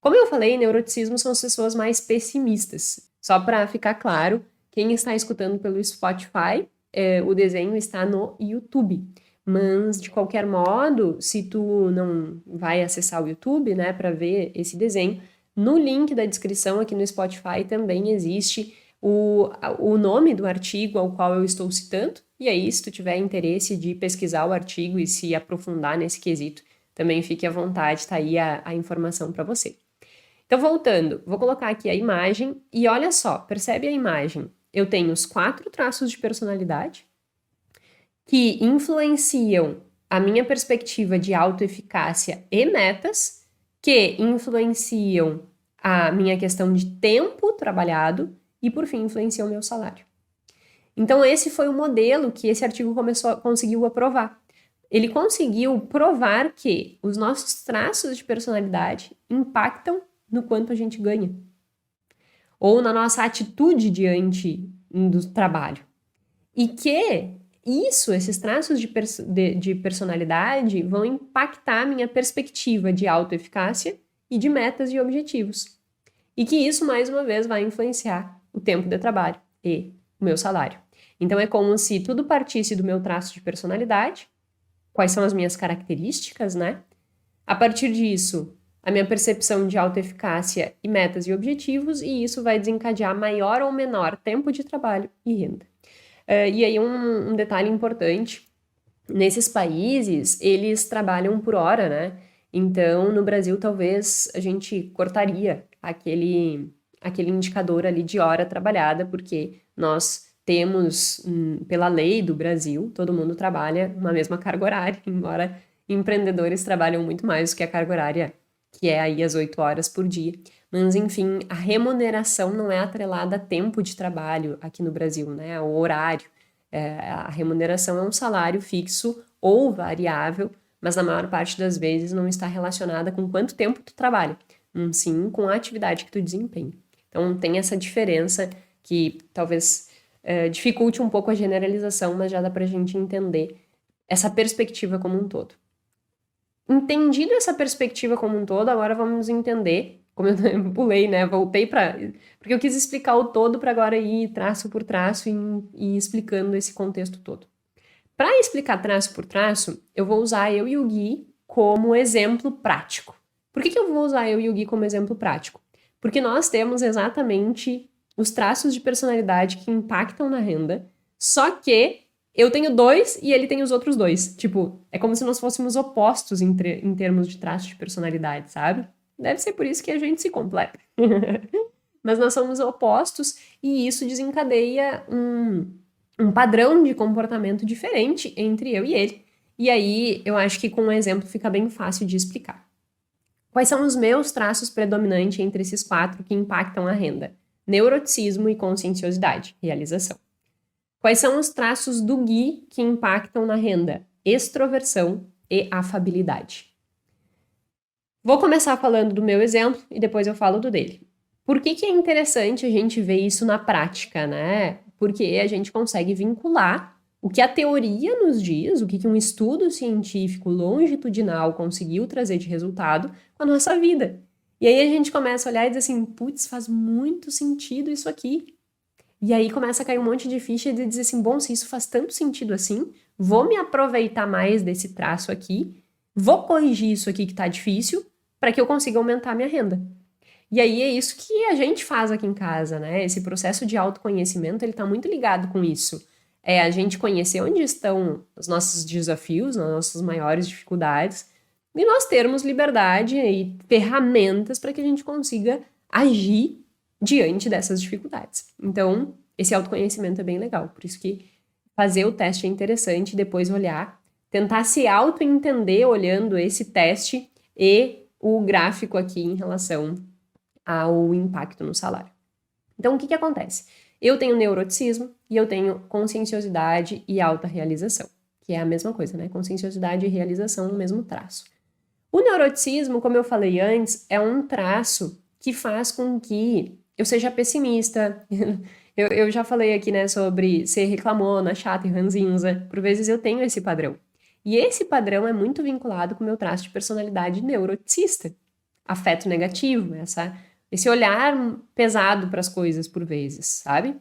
Como eu falei, neuroticismo são as pessoas mais pessimistas. Só para ficar claro, quem está escutando pelo Spotify, o desenho está no YouTube. Mas, de qualquer modo, se tu não vai acessar o YouTube, né, para ver esse desenho, no link da descrição aqui no Spotify também existe o nome do artigo ao qual eu estou citando, e aí, se tu tiver interesse de pesquisar o artigo e se aprofundar nesse quesito, também fique à vontade, tá aí a informação para você. Então, voltando, vou colocar aqui a imagem, e olha só, percebe a imagem? Eu tenho os 4 traços de personalidade que influenciam a minha perspectiva de autoeficácia e metas, que influenciam a minha questão de tempo trabalhado e, por fim, influenciam o meu salário. Então, esse foi o modelo que esse artigo conseguiu aprovar. Ele conseguiu provar que os nossos traços de personalidade impactam no quanto a gente ganha, ou na nossa atitude diante do trabalho. E que Esses traços de personalidade vão impactar minha perspectiva de autoeficácia e de metas e objetivos. E que isso, mais uma vez, vai influenciar o tempo de trabalho e o meu salário. Então, é como se tudo partisse do meu traço de personalidade, quais são as minhas características, né? A partir disso, a minha percepção de autoeficácia e metas e objetivos, e isso vai desencadear maior ou menor tempo de trabalho e renda. E aí, um detalhe importante, nesses países, eles trabalham por hora, né? Então, no Brasil, talvez a gente cortaria aquele indicador ali de hora trabalhada, porque nós temos, pela lei do Brasil, todo mundo trabalha uma mesma carga horária, embora empreendedores trabalham muito mais do que a carga horária, que é aí as 8 horas por dia. Mas, enfim, a remuneração não é atrelada a tempo de trabalho aqui no Brasil, né? O horário. A remuneração é um salário fixo ou variável, mas na maior parte das vezes não está relacionada com quanto tempo tu trabalha, sim com a atividade que tu desempenha. Então, tem essa diferença que talvez dificulte um pouco a generalização, mas já dá pra gente entender essa perspectiva como um todo. Entendido essa perspectiva como um todo, agora vamos entender, como eu pulei, né, voltei porque eu quis explicar o todo para agora ir traço por traço e explicando esse contexto todo. Para explicar traço por traço, eu vou usar eu e o Gui como exemplo prático. Por que eu vou usar eu e o Gui como exemplo prático? Porque nós temos exatamente os traços de personalidade que impactam na renda, só que eu tenho 2 e ele tem os outros 2. Tipo, é como se nós fôssemos opostos em termos de traços de personalidade, sabe? Deve ser por isso que a gente se completa. Mas nós somos opostos e isso desencadeia um padrão de comportamento diferente entre eu e ele. E aí, eu acho que com um exemplo fica bem fácil de explicar. Quais são os meus traços predominantes entre esses 4 que impactam a renda? Neuroticismo e conscienciosidade, realização. Quais são os traços do Gui que impactam na renda? Extroversão e afabilidade. Vou começar falando do meu exemplo e depois eu falo do dele. Por que é interessante a gente ver isso na prática, né? Porque a gente consegue vincular o que a teoria nos diz, o que um estudo científico longitudinal conseguiu trazer de resultado com a nossa vida. E aí a gente começa a olhar e dizer assim, putz, faz muito sentido isso aqui. E aí começa a cair um monte de ficha de dizer assim, bom, se isso faz tanto sentido assim, vou me aproveitar mais desse traço aqui, vou corrigir isso aqui que tá difícil, para que eu consiga aumentar a minha renda. E aí é isso que a gente faz aqui em casa, né? Esse processo de autoconhecimento, ele tá muito ligado com isso. É a gente conhecer onde estão os nossos desafios, as nossas maiores dificuldades, e nós termos liberdade e ferramentas para que a gente consiga agir diante dessas dificuldades. Então, esse autoconhecimento é bem legal, por isso que fazer o teste é interessante, depois olhar, tentar se auto-entender olhando esse teste e o gráfico aqui em relação ao impacto no salário. Então, o que acontece? Eu tenho neuroticismo e eu tenho conscienciosidade e alta realização, que é a mesma coisa, né? Conscienciosidade e realização, o mesmo traço. O neuroticismo, como eu falei antes, é um traço que faz com que eu seja pessimista. Eu já falei aqui, né, sobre ser reclamona, chata e ranzinza. Por vezes eu tenho esse padrão. E esse padrão é muito vinculado com o meu traço de personalidade neuroticista. Afeto negativo, esse olhar pesado para as coisas por vezes, sabe?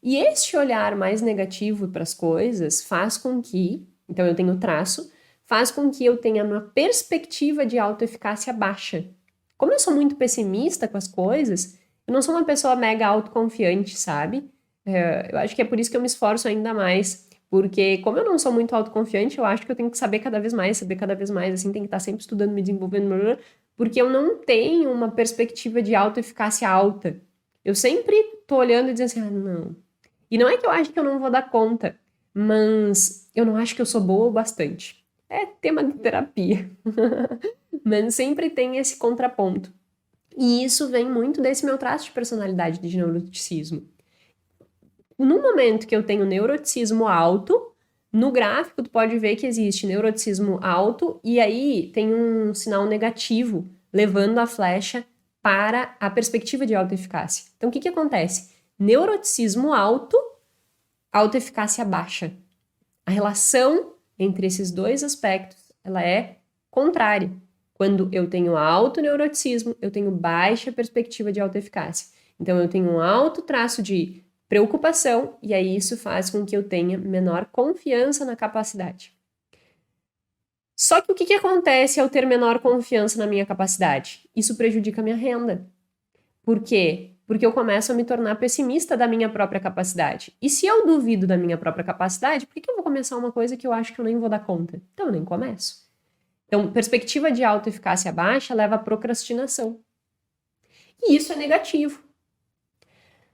E este olhar mais negativo para as coisas faz com que, então eu tenho traço, faz com que eu tenha uma perspectiva de autoeficácia baixa. Como eu sou muito pessimista com as coisas, eu não sou uma pessoa mega autoconfiante, sabe? Eu acho que é por isso que eu me esforço ainda mais, porque como eu não sou muito autoconfiante, eu acho que eu tenho que saber cada vez mais, assim, tem que estar sempre estudando, me desenvolvendo, porque eu não tenho uma perspectiva de autoeficácia alta. Eu sempre tô olhando e dizendo assim, não. E não é que eu acho que eu não vou dar conta, mas eu não acho que eu sou boa o bastante. É tema de terapia. Mas sempre tem esse contraponto. E isso vem muito desse meu traço de personalidade de neuroticismo. No momento que eu tenho neuroticismo alto, no gráfico tu pode ver que existe neuroticismo alto e aí tem um sinal negativo levando a flecha para a perspectiva de autoeficácia. Então o que acontece? Neuroticismo alto, autoeficácia baixa. A relação entre esses dois aspectos, ela é contrária. Quando eu tenho alto neuroticismo, eu tenho baixa perspectiva de autoeficácia. Então, eu tenho um alto traço de preocupação, e aí isso faz com que eu tenha menor confiança na capacidade. Só que o que acontece ao ter menor confiança na minha capacidade? Isso prejudica a minha renda. Por quê? Porque eu começo a me tornar pessimista da minha própria capacidade. E se eu duvido da minha própria capacidade, por que eu vou começar uma coisa que eu acho que eu nem vou dar conta? Então, eu nem começo. Então, perspectiva de autoeficácia baixa leva à procrastinação. E isso é negativo.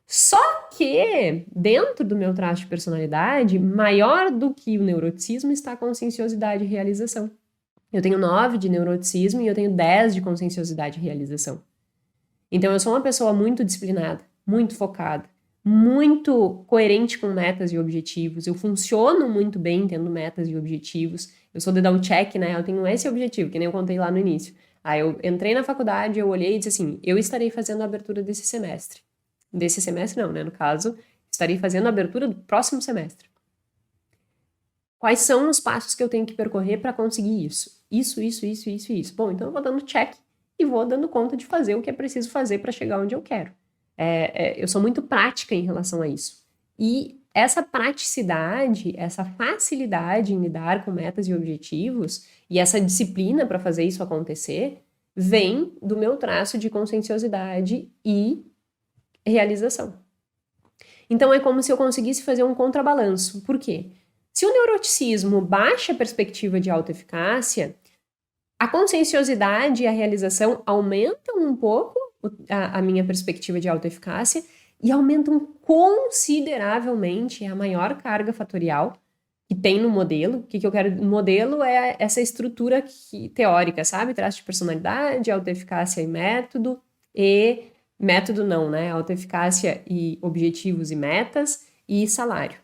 Só que, dentro do meu traço de personalidade, maior do que o neuroticismo está a conscienciosidade e realização. Eu tenho 9 de neuroticismo e eu tenho 10 de conscienciosidade e realização. Então, eu sou uma pessoa muito disciplinada, muito focada, muito coerente com metas e objetivos. Eu funciono muito bem tendo metas e objetivos. Eu sou de dar o check, né? Eu tenho esse objetivo, que nem eu contei lá no início. Aí eu entrei na faculdade, eu olhei e disse assim, eu estarei fazendo a abertura desse semestre. Desse semestre não, né? No caso, estarei fazendo a abertura do próximo semestre. Quais são os passos que eu tenho que percorrer para conseguir isso? Isso. Bom, então eu vou dando check e vou dando conta de fazer o que é preciso fazer para chegar onde eu quero. Eu sou muito prática em relação a isso. E essa praticidade, essa facilidade em lidar com metas e objetivos e essa disciplina para fazer isso acontecer vem do meu traço de conscienciosidade e realização. Então é como se eu conseguisse fazer um contrabalanço. Por quê? Se o neuroticismo baixa a perspectiva de autoeficácia, a conscienciosidade e a realização aumentam um pouco a minha perspectiva de autoeficácia e aumentam consideravelmente a maior carga fatorial que tem no modelo. O que eu quero no modelo é essa estrutura teórica, sabe? Traço de personalidade, autoeficácia e método, né? Autoeficácia e objetivos e metas e salário.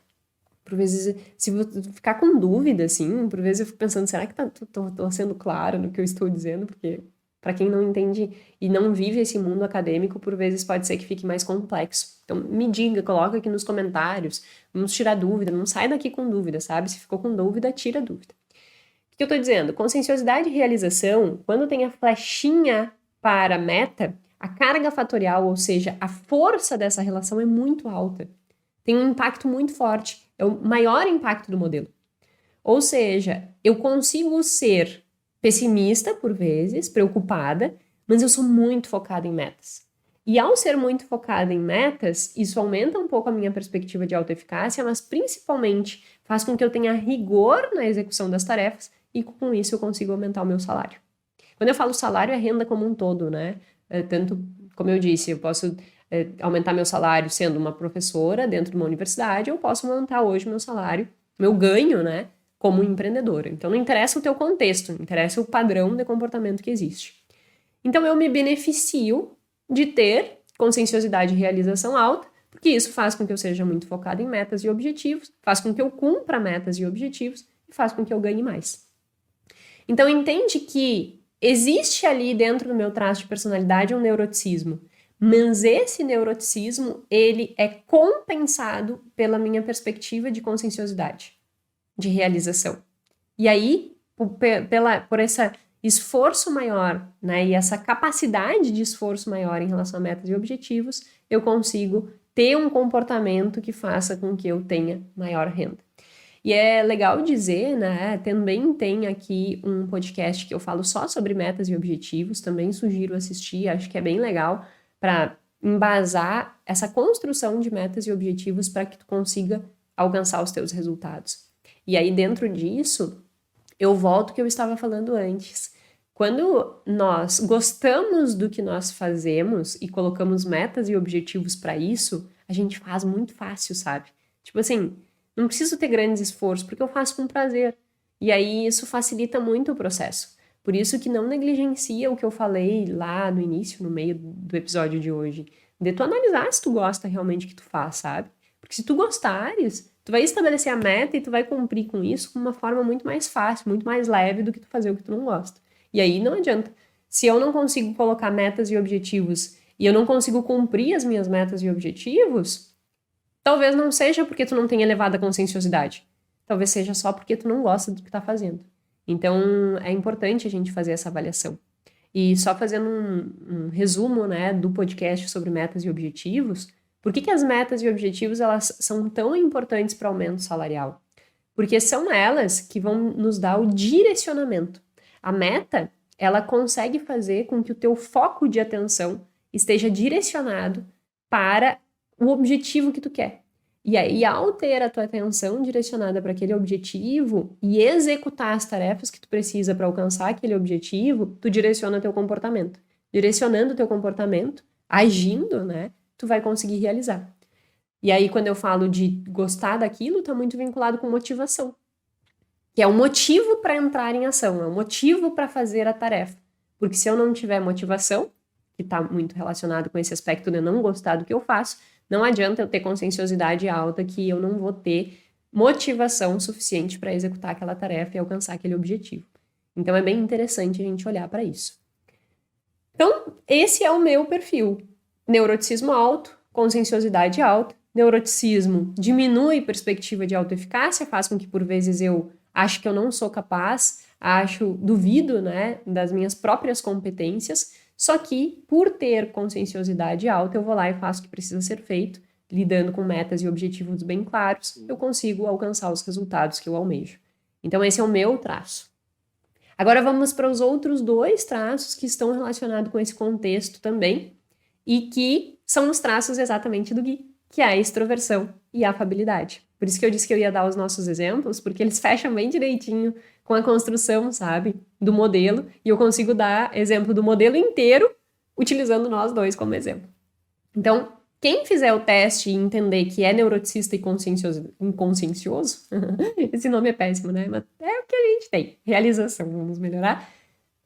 Por vezes, se você ficar com dúvida, assim, por vezes eu fico pensando, será que tô sendo claro no que eu estou dizendo? Porque para quem não entende e não vive esse mundo acadêmico, por vezes pode ser que fique mais complexo. Então, me diga, coloca aqui nos comentários, vamos tirar dúvida, não sai daqui com dúvida, sabe? Se ficou com dúvida, tira a dúvida. O que eu tô dizendo? Conscienciosidade e realização, quando tem a flechinha para meta, a carga fatorial, ou seja, a força dessa relação é muito alta. Tem um impacto muito forte. É o maior impacto do modelo. Ou seja, eu consigo ser pessimista por vezes, preocupada, mas eu sou muito focada em metas. E ao ser muito focada em metas, isso aumenta um pouco a minha perspectiva de autoeficácia, mas principalmente faz com que eu tenha rigor na execução das tarefas e com isso eu consigo aumentar o meu salário. Quando eu falo salário, é renda como um todo, né? Tanto, como eu disse, eu posso aumentar meu salário sendo uma professora dentro de uma universidade, eu posso aumentar hoje meu salário, meu ganho, né, como empreendedora. Então, não interessa o teu contexto, interessa o padrão de comportamento que existe. Então, eu me beneficio de ter conscienciosidade e realização alta, porque isso faz com que eu seja muito focada em metas e objetivos, faz com que eu cumpra metas e objetivos e faz com que eu ganhe mais. Então, entende que existe ali dentro do meu traço de personalidade um neuroticismo, mas esse neuroticismo, ele é compensado pela minha perspectiva de conscienciosidade, de realização. E aí, por esse esforço maior, né, e essa capacidade de esforço maior em relação a metas e objetivos, eu consigo ter um comportamento que faça com que eu tenha maior renda. E é legal dizer, né, também tem aqui um podcast que eu falo só sobre metas e objetivos, também sugiro assistir, acho que é bem legal, para embasar essa construção de metas e objetivos para que tu consiga alcançar os teus resultados. E aí, dentro disso, eu volto ao que eu estava falando antes. Quando nós gostamos do que nós fazemos e colocamos metas e objetivos para isso, a gente faz muito fácil, sabe? Tipo assim, não preciso ter grandes esforços, porque eu faço com prazer. E aí, isso facilita muito o processo. Por isso que não negligencia o que eu falei lá no início, no meio do episódio de hoje, de tu analisar se tu gosta realmente do que tu faz, sabe? Porque se tu gostares, tu vai estabelecer a meta e tu vai cumprir com isso de uma forma muito mais fácil, muito mais leve do que tu fazer o que tu não gosta. E aí não adianta. Se eu não consigo colocar metas e objetivos e eu não consigo cumprir as minhas metas e objetivos, talvez não seja porque tu não tenha elevado a conscienciosidade. talvez seja só porque tu não gosta do que tá fazendo. Então, é importante a gente fazer essa avaliação. E só fazendo um resumo, né, do podcast sobre metas e objetivos, por que as metas e objetivos elas são tão importantes para o aumento salarial? Porque são elas que vão nos dar o direcionamento. A meta, ela consegue fazer com que o teu foco de atenção esteja direcionado para o objetivo que tu quer. E aí, ao ter a tua atenção direcionada para aquele objetivo e executar as tarefas que tu precisa para alcançar aquele objetivo, tu direciona teu comportamento. Direcionando teu comportamento, agindo, né, tu vai conseguir realizar. E aí, quando eu falo de gostar daquilo, tá muito vinculado com motivação. Que é o motivo para entrar em ação, é o motivo para fazer a tarefa. Porque se eu não tiver motivação, que está muito relacionado com esse aspecto de eu não gostar do que eu faço, não adianta eu ter conscienciosidade alta que eu não vou ter motivação suficiente para executar aquela tarefa e alcançar aquele objetivo. Então é bem interessante a gente olhar para isso. Então, esse é o meu perfil. Neuroticismo alto, conscienciosidade alta. Neuroticismo diminui perspectiva de autoeficácia, faz com que por vezes eu acho que eu não sou capaz, duvido, né, das minhas próprias competências, só que por ter conscienciosidade alta, eu vou lá e faço o que precisa ser feito, lidando com metas e objetivos bem claros, eu consigo alcançar os resultados que eu almejo. Então esse é o meu traço. Agora vamos para os outros dois traços que estão relacionados com esse contexto também, e que são os traços exatamente do Gui, que é a extroversão e a afabilidade. Por isso que eu disse que eu ia dar os nossos exemplos, porque eles fecham bem direitinho com a construção, sabe, do modelo, e eu consigo dar exemplo do modelo inteiro utilizando nós dois como exemplo. Então, quem fizer o teste e entender que é neuroticista e inconsciencioso, esse nome é péssimo, né? Mas é o que a gente tem, realização, vamos melhorar,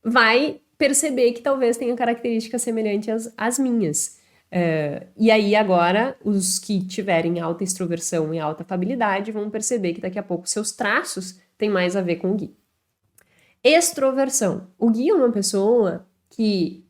vai perceber que talvez tenha características semelhantes às minhas. E aí agora, os que tiverem alta extroversão e alta afabilidade vão perceber que daqui a pouco seus traços têm mais a ver com o Gui. Extroversão. O Gui é uma pessoa que,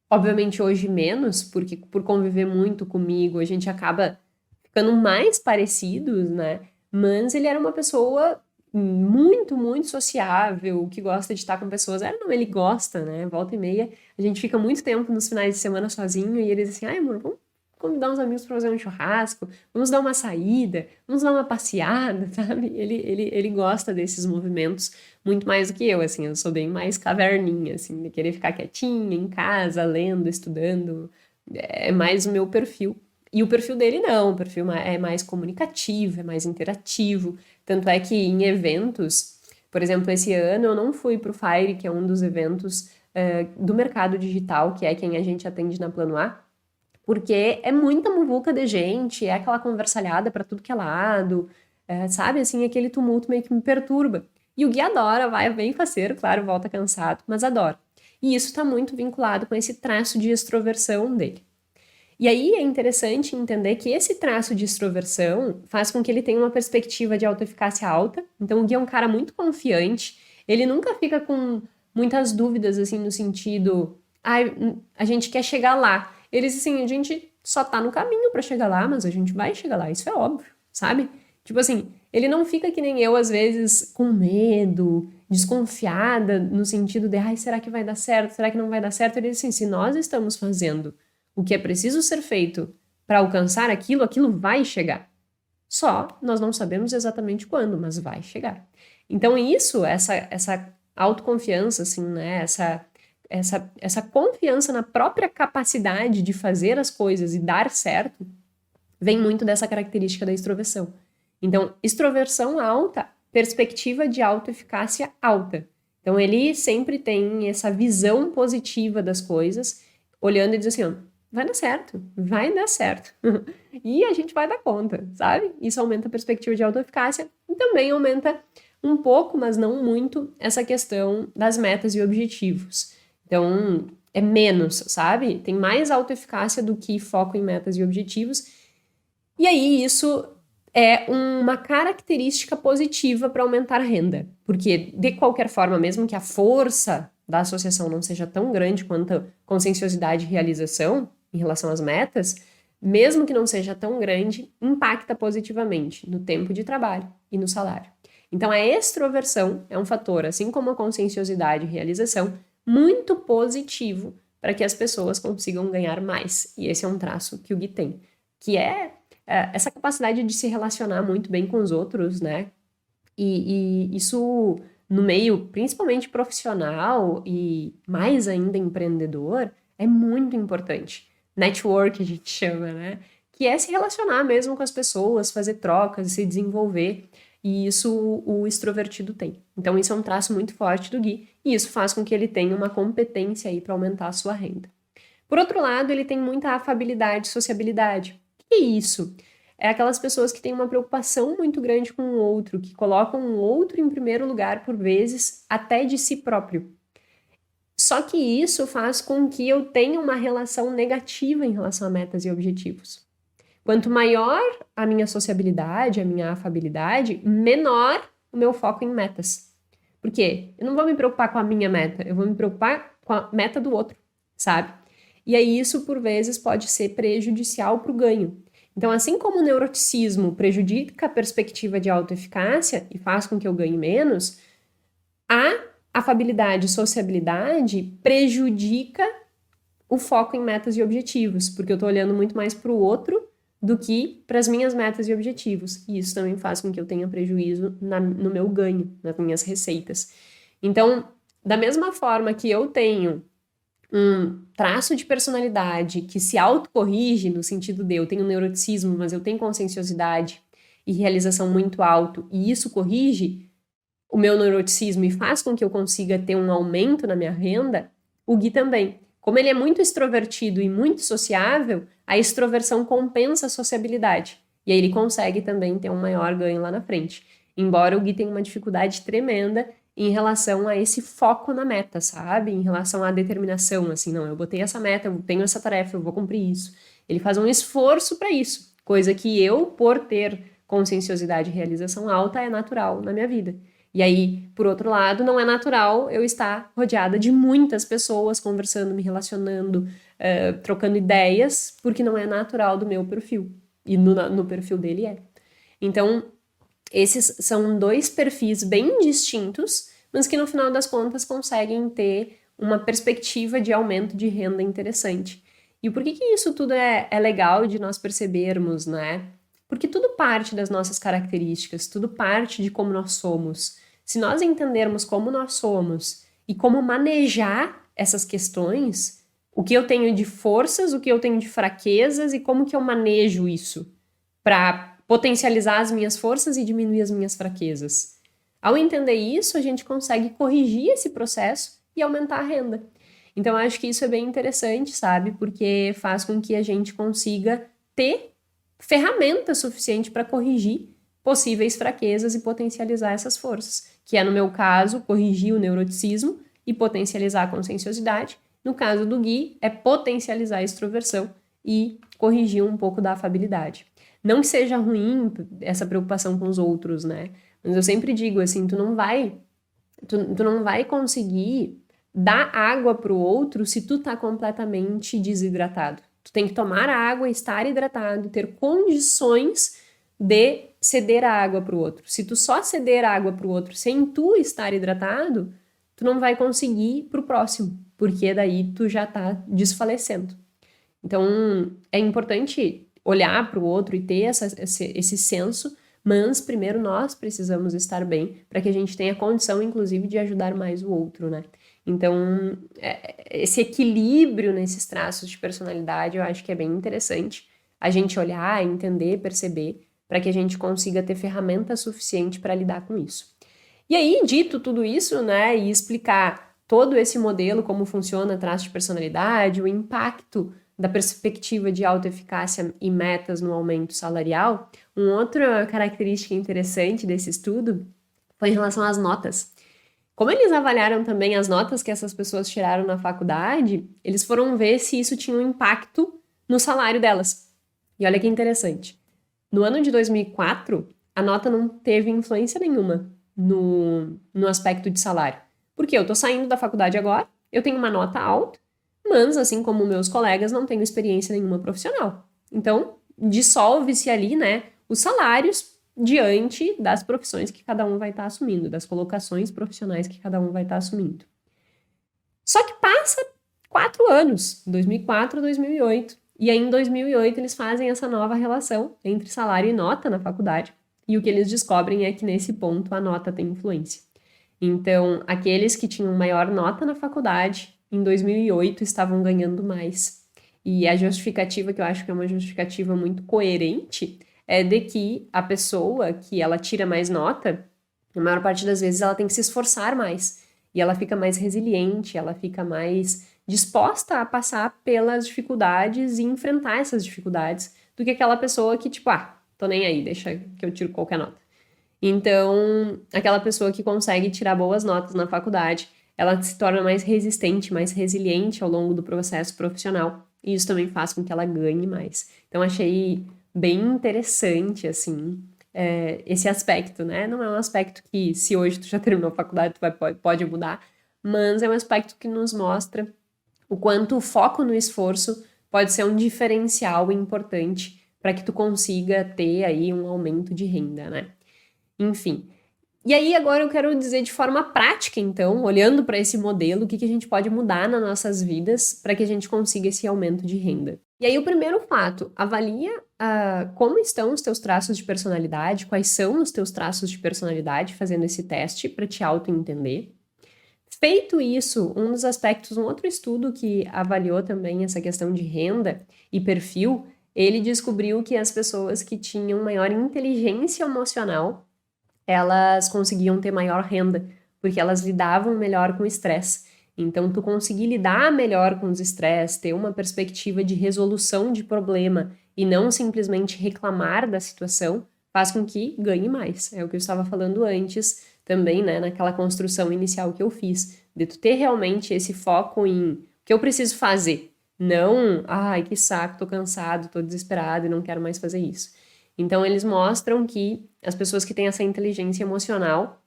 obviamente hoje menos, porque por conviver muito comigo, a gente acaba ficando mais parecidos, né? Mas ele era uma pessoa muito, muito sociável, que gosta de estar com pessoas. Não, ele gosta, né? Volta e meia. A gente fica muito tempo nos finais de semana sozinho e ele diz assim, ai, amor, vamos convidar uns amigos para fazer um churrasco, vamos dar uma saída, vamos dar uma passeada, sabe? Ele gosta desses movimentos muito mais do que eu, assim, eu sou bem mais caverninha, assim, de querer ficar quietinha em casa, lendo, estudando, é mais o meu perfil. E o perfil dele não, o perfil é mais comunicativo, é mais interativo, tanto é que em eventos, por exemplo, esse ano eu não fui para o FIRE, que é um dos eventos do mercado digital, que é quem a gente atende na Plano A, porque é muita muvuca de gente, é aquela conversalhada para tudo que é lado, sabe, assim, aquele tumulto meio que me perturba. E o Gui adora, vai bem faceiro, claro, volta cansado, mas adora. E isso está muito vinculado com esse traço de extroversão dele. E aí é interessante entender que esse traço de extroversão faz com que ele tenha uma perspectiva de autoeficácia alta. Então o Gui é um cara muito confiante, ele nunca fica com muitas dúvidas, assim, no sentido, a gente quer chegar lá. Ele diz assim, a gente só tá no caminho para chegar lá, mas a gente vai chegar lá, isso é óbvio, sabe? Tipo assim, ele não fica que nem eu, às vezes, com medo, desconfiada, no sentido de, será que vai dar certo? Será que não vai dar certo? Ele diz assim, se nós estamos fazendo o que é preciso ser feito para alcançar aquilo, aquilo vai chegar. Só nós não sabemos exatamente quando, mas vai chegar. Então isso, essa autoconfiança, assim, né, essa confiança na própria capacidade de fazer as coisas e dar certo, vem muito dessa característica da extroversão. Então, extroversão alta, perspectiva de autoeficácia alta. Então, ele sempre tem essa visão positiva das coisas, olhando e diz assim, ó, vai dar certo, vai dar certo. E a gente vai dar conta, sabe? Isso aumenta a perspectiva de autoeficácia e também aumenta um pouco, mas não muito, essa questão das metas e objetivos. Então, é menos, sabe? Tem mais autoeficácia do que foco em metas e objetivos. E aí, isso é uma característica positiva para aumentar a renda. Porque, de qualquer forma, mesmo que a força da associação não seja tão grande quanto a conscienciosidade e realização em relação às metas, mesmo que não seja tão grande, impacta positivamente no tempo de trabalho e no salário. Então, a extroversão é um fator, assim como a conscienciosidade e realização, muito positivo para que as pessoas consigam ganhar mais. E esse é um traço que o Gui tem, que é essa capacidade de se relacionar muito bem com os outros, né? E isso, no meio principalmente profissional e mais ainda empreendedor, é muito importante. Network, a gente chama, né? Que é se relacionar mesmo com as pessoas, fazer trocas, se desenvolver. E isso o extrovertido tem. Então, isso é um traço muito forte do Gui, e isso faz com que ele tenha uma competência aí para aumentar a sua renda. Por outro lado, ele tem muita afabilidade e sociabilidade. O que é isso? É aquelas pessoas que têm uma preocupação muito grande com o outro, que colocam o outro em primeiro lugar, por vezes, até de si próprio. Só que isso faz com que eu tenha uma relação negativa em relação a metas e objetivos. Quanto maior a minha sociabilidade, a minha afabilidade, menor o meu foco em metas. Por quê? Eu não vou me preocupar com a minha meta, eu vou me preocupar com a meta do outro, sabe? E aí isso, por vezes, pode ser prejudicial para o ganho. Então, assim como o neuroticismo prejudica a perspectiva de autoeficácia e faz com que eu ganhe menos, a afabilidade e sociabilidade prejudica o foco em metas e objetivos, porque eu estou olhando muito mais para o outro do que para as minhas metas e objetivos. E isso também faz com que eu tenha prejuízo no meu ganho, nas minhas receitas. Então, da mesma forma que eu tenho um traço de personalidade que se autocorrige, no sentido de eu tenho neuroticismo, mas eu tenho conscienciosidade e realização muito alto, e isso corrige o meu neuroticismo e faz com que eu consiga ter um aumento na minha renda, o Gui também. Como ele é muito extrovertido e muito sociável, a extroversão compensa a sociabilidade. E aí ele consegue também ter um maior ganho lá na frente. Embora o Gui tenha uma dificuldade tremenda em relação a esse foco na meta, sabe? Em relação à determinação, assim, não, eu botei essa meta, eu tenho essa tarefa, eu vou cumprir isso. Ele faz um esforço para isso, coisa que eu, por ter conscienciosidade e realização alta, é natural na minha vida. E aí, por outro lado, não é natural eu estar rodeada de muitas pessoas, conversando, me relacionando, trocando ideias, porque não é natural do meu perfil. E no perfil dele é. Então, esses são dois perfis bem distintos, mas que no final das contas conseguem ter uma perspectiva de aumento de renda interessante. E por que isso tudo é legal de nós percebermos, né? Porque tudo parte das nossas características, tudo parte de como nós somos. Se nós entendermos como nós somos e como manejar essas questões, o que eu tenho de forças, o que eu tenho de fraquezas e como que eu manejo isso para potencializar as minhas forças e diminuir as minhas fraquezas. Ao entender isso, a gente consegue corrigir esse processo e aumentar a renda. Então, eu acho que isso é bem interessante, sabe? Porque faz com que a gente consiga ter ferramenta suficiente para corrigir possíveis fraquezas e potencializar essas forças, que é, no meu caso, corrigir o neuroticismo e potencializar a conscienciosidade. No caso do Gui, é potencializar a extroversão e corrigir um pouco da afabilidade. Não que seja ruim essa preocupação com os outros, né? Mas eu sempre digo assim, tu não vai conseguir dar água pro outro se tu tá completamente desidratado. Tu tem que tomar a água, estar hidratado, ter condições de ceder a água pro outro. Se tu só ceder a água pro outro sem tu estar hidratado, tu não vai conseguir pro próximo, porque daí tu já tá desfalecendo. Então, é importante olhar para o outro e ter esse senso, mas primeiro nós precisamos estar bem para que a gente tenha condição, inclusive, de ajudar mais o outro, né? Então, esse equilíbrio nesses traços de personalidade eu acho que é bem interessante a gente olhar, entender, perceber, para que a gente consiga ter ferramenta suficiente para lidar com isso. E aí, dito tudo isso, né, e explicar todo esse modelo, como funciona traço de personalidade, o impacto da perspectiva de autoeficácia e metas no aumento salarial, uma outra característica interessante desse estudo foi em relação às notas. Como eles avaliaram também as notas que essas pessoas tiraram na faculdade, eles foram ver se isso tinha um impacto no salário delas. E olha que interessante. No ano de 2004, a nota não teve influência nenhuma no aspecto de salário. Porque eu tô saindo da faculdade agora, eu tenho uma nota alta, mas, assim como meus colegas, não tenho experiência nenhuma profissional. Então, dissolve-se ali, né, os salários diante das profissões que cada um vai estar assumindo, das colocações profissionais que cada um vai estar assumindo. Só que passa 4 anos, 2004 2008, e aí em 2008 eles fazem essa nova relação entre salário e nota na faculdade, e o que eles descobrem é que nesse ponto a nota tem influência. Então, aqueles que tinham maior nota na faculdade, em 2008 estavam ganhando mais. E a justificativa, que eu acho que é uma justificativa muito coerente, é de que a pessoa que ela tira mais nota, na maior parte das vezes ela tem que se esforçar mais. E ela fica mais resiliente, ela fica mais disposta a passar pelas dificuldades e enfrentar essas dificuldades do que aquela pessoa que, tipo, tô nem aí, deixa que eu tiro qualquer nota. Então, aquela pessoa que consegue tirar boas notas na faculdade, ela se torna mais resistente, mais resiliente ao longo do processo profissional. E isso também faz com que ela ganhe mais. Então, achei bem interessante, assim, esse aspecto, né? Não é um aspecto que, se hoje tu já terminou a faculdade, pode mudar, mas é um aspecto que nos mostra o quanto o foco no esforço pode ser um diferencial importante para que tu consiga ter aí um aumento de renda, né? Enfim. E aí agora eu quero dizer de forma prática, então, olhando para esse modelo, o que a gente pode mudar nas nossas vidas para que a gente consiga esse aumento de renda. E aí o primeiro fato, avalia como estão os teus traços de personalidade, quais são os teus traços de personalidade, fazendo esse teste para te auto-entender. Feito isso, um dos aspectos, um outro estudo que avaliou também essa questão de renda e perfil, ele descobriu que as pessoas que tinham maior inteligência emocional, elas conseguiam ter maior renda, porque elas lidavam melhor com o estresse. Então, tu conseguir lidar melhor com os estresses, ter uma perspectiva de resolução de problema e não simplesmente reclamar da situação, faz com que ganhe mais. É o que eu estava falando antes também, né, naquela construção inicial que eu fiz, de tu ter realmente esse foco em o que eu preciso fazer. Não, ai, que saco, tô cansado, tô desesperado e não quero mais fazer isso. Então, eles mostram que as pessoas que têm essa inteligência emocional,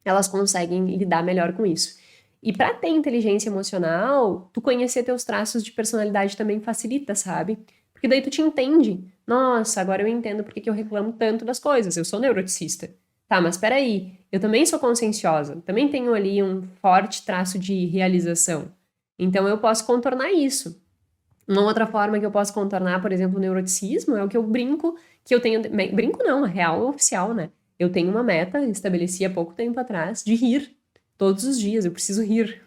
elas conseguem lidar melhor com isso. E para ter inteligência emocional, tu conhecer teus traços de personalidade também facilita, sabe? Porque daí tu te entende. Nossa, agora eu entendo porque que eu reclamo tanto das coisas. Eu sou neuroticista. Tá, mas peraí, eu também sou conscienciosa. Também tenho ali um forte traço de realização. Então eu posso contornar isso. Uma outra forma que eu posso contornar, por exemplo, o neuroticismo é o que eu brinco, que eu tenho... Brinco não, é real ou oficial, né? Eu tenho uma meta, estabeleci há pouco tempo atrás, de rir todos os dias, eu preciso rir.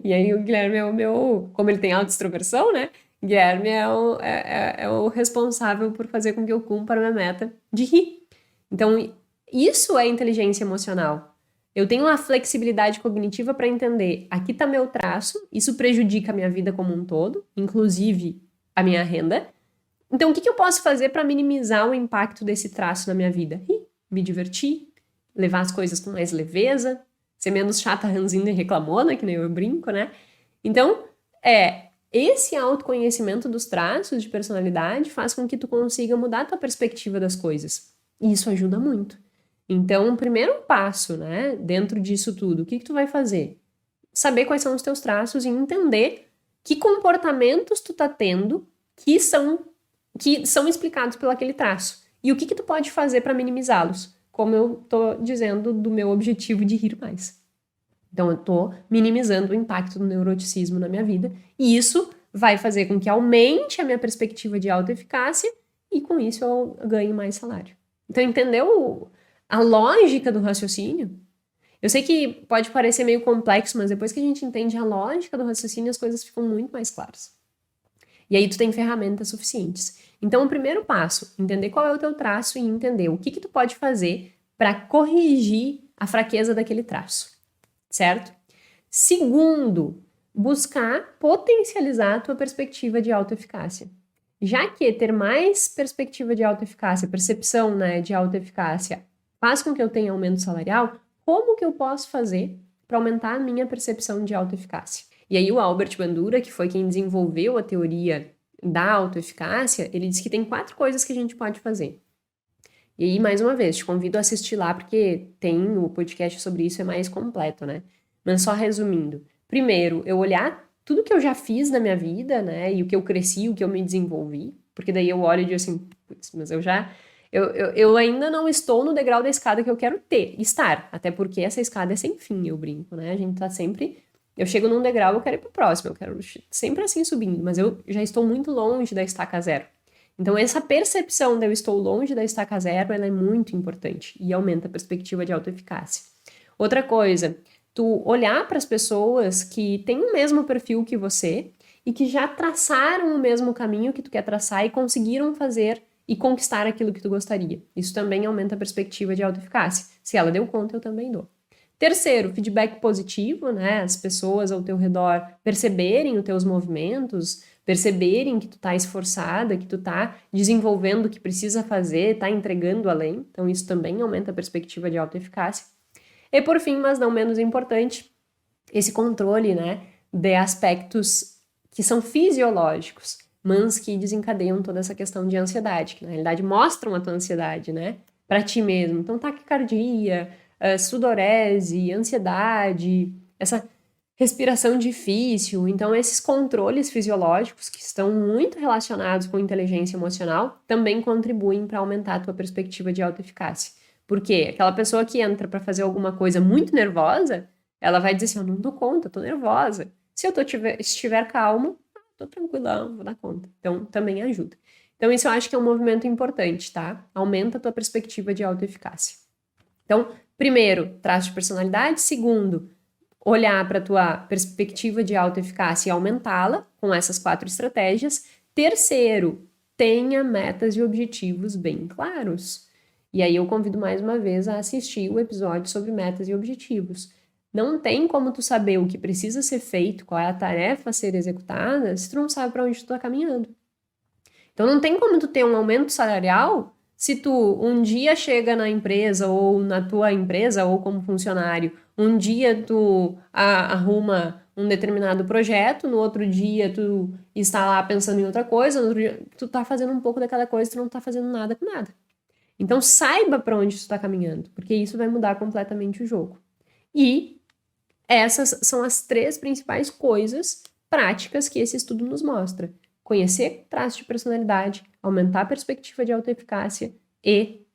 E aí o Guilherme é o meu... Como ele tem alta extroversão, né? Guilherme é o responsável por fazer com que eu cumpra a minha meta de rir. Então, isso é inteligência emocional. Eu tenho uma flexibilidade cognitiva para entender, aqui está meu traço, isso prejudica a minha vida como um todo, inclusive a minha renda. Então, o que eu posso fazer para minimizar o impacto desse traço na minha vida? Me divertir, levar as coisas com mais leveza, ser menos chata, ranzinza e reclamona, que nem eu brinco, né? Então, esse autoconhecimento dos traços de personalidade faz com que tu consiga mudar a tua perspectiva das coisas. E isso ajuda muito. Então, o primeiro passo, né, dentro disso tudo, o que tu vai fazer? Saber quais são os teus traços e entender que comportamentos tu tá tendo que são explicados pelo aquele traço. E o que tu pode fazer para minimizá-los? Como eu tô dizendo do meu objetivo de rir mais. Então, eu tô minimizando o impacto do neuroticismo na minha vida. E isso vai fazer com que aumente a minha perspectiva de autoeficácia e, com isso, eu ganhe mais salário. Então, entendeu a lógica do raciocínio? Eu sei que pode parecer meio complexo, mas depois que a gente entende a lógica do raciocínio, as coisas ficam muito mais claras. E aí tu tem ferramentas suficientes. Então, o primeiro passo, entender qual é o teu traço e entender o que tu pode fazer para corrigir a fraqueza daquele traço, certo? Segundo, buscar potencializar a tua perspectiva de autoeficácia. Já que ter mais perspectiva de autoeficácia, percepção, né, de autoeficácia, faz com que eu tenha aumento salarial, como que eu posso fazer para aumentar a minha percepção de autoeficácia? E aí o Albert Bandura, que foi quem desenvolveu a teoria da autoeficácia, ele diz que tem 4 coisas que a gente pode fazer. E aí, mais uma vez, te convido a assistir lá, porque tem o podcast sobre isso, é mais completo, né? Mas só resumindo. Primeiro, eu olhar tudo que eu já fiz na minha vida, né? E o que eu cresci, o que eu me desenvolvi. Porque daí eu olho e digo assim, putz, mas eu Eu ainda não estou no degrau da escada que eu quero estar, até porque essa escada é sem fim, eu brinco, né? A gente tá sempre. Eu chego num degrau, eu quero ir pro próximo, eu quero sempre assim subindo, mas eu já estou muito longe da estaca zero. Então, essa percepção de eu estou longe da estaca zero, ela é muito importante e aumenta a perspectiva de autoeficácia. Outra coisa, tu olhar para as pessoas que têm o mesmo perfil que você e que já traçaram o mesmo caminho que tu quer traçar e conseguiram fazer e conquistar aquilo que tu gostaria. Isso também aumenta a perspectiva de autoeficácia. Se ela deu conta, eu também dou. Terceiro, feedback positivo, né? As pessoas ao teu redor perceberem os teus movimentos, perceberem que tu tá esforçada, que tu tá desenvolvendo o que precisa fazer, tá entregando além. Então, isso também aumenta a perspectiva de autoeficácia. E por fim, mas não menos importante, esse controle, né, de aspectos que são fisiológicos, mas que desencadeiam toda essa questão de ansiedade, que na realidade mostram a tua ansiedade, né, para ti mesmo. Então, taquicardia, sudorese, ansiedade, essa respiração difícil. Então, esses controles fisiológicos que estão muito relacionados com inteligência emocional também contribuem para aumentar a tua perspectiva de autoeficácia. Porque aquela pessoa que entra para fazer alguma coisa muito nervosa, ela vai dizer assim, eu não dou conta, tô nervosa. Se eu estiver calmo, tô tranquilão, vou dar conta. Então, também ajuda. Então, isso eu acho que é um movimento importante, tá? Aumenta a tua perspectiva de autoeficácia. Então, primeiro, traço de personalidade. Segundo, olhar para a tua perspectiva de autoeficácia e aumentá-la com essas 4 estratégias. Terceiro, tenha metas e objetivos bem claros. E aí eu convido mais uma vez a assistir o episódio sobre metas e objetivos. Não tem como tu saber o que precisa ser feito, qual é a tarefa a ser executada, se tu não sabe para onde tu tá caminhando. Então não tem como tu ter um aumento salarial se tu um dia chega na empresa ou na tua empresa ou como funcionário, um dia tu arruma um determinado projeto, no outro dia tu está lá pensando em outra coisa, no outro dia tu tá fazendo um pouco daquela coisa, tu não tá fazendo nada com nada. Então saiba para onde tu está caminhando, porque isso vai mudar completamente o jogo. E essas são as 3 principais coisas práticas que esse estudo nos mostra. Conhecer traços de personalidade, aumentar a perspectiva de autoeficácia e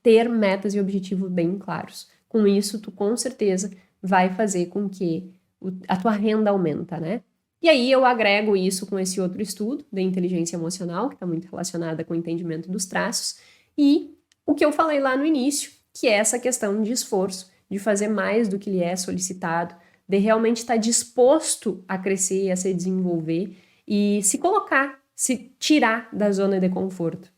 ter metas e objetivos bem claros. Com isso, tu com certeza vai fazer com que a tua renda aumenta, né? E aí eu agrego isso com esse outro estudo da inteligência emocional, que está muito relacionada com o entendimento dos traços, e o que eu falei lá no início, que é essa questão de esforço, de fazer mais do que lhe é solicitado, de realmente estar disposto a crescer, a se desenvolver e se colocar, se tirar da zona de conforto.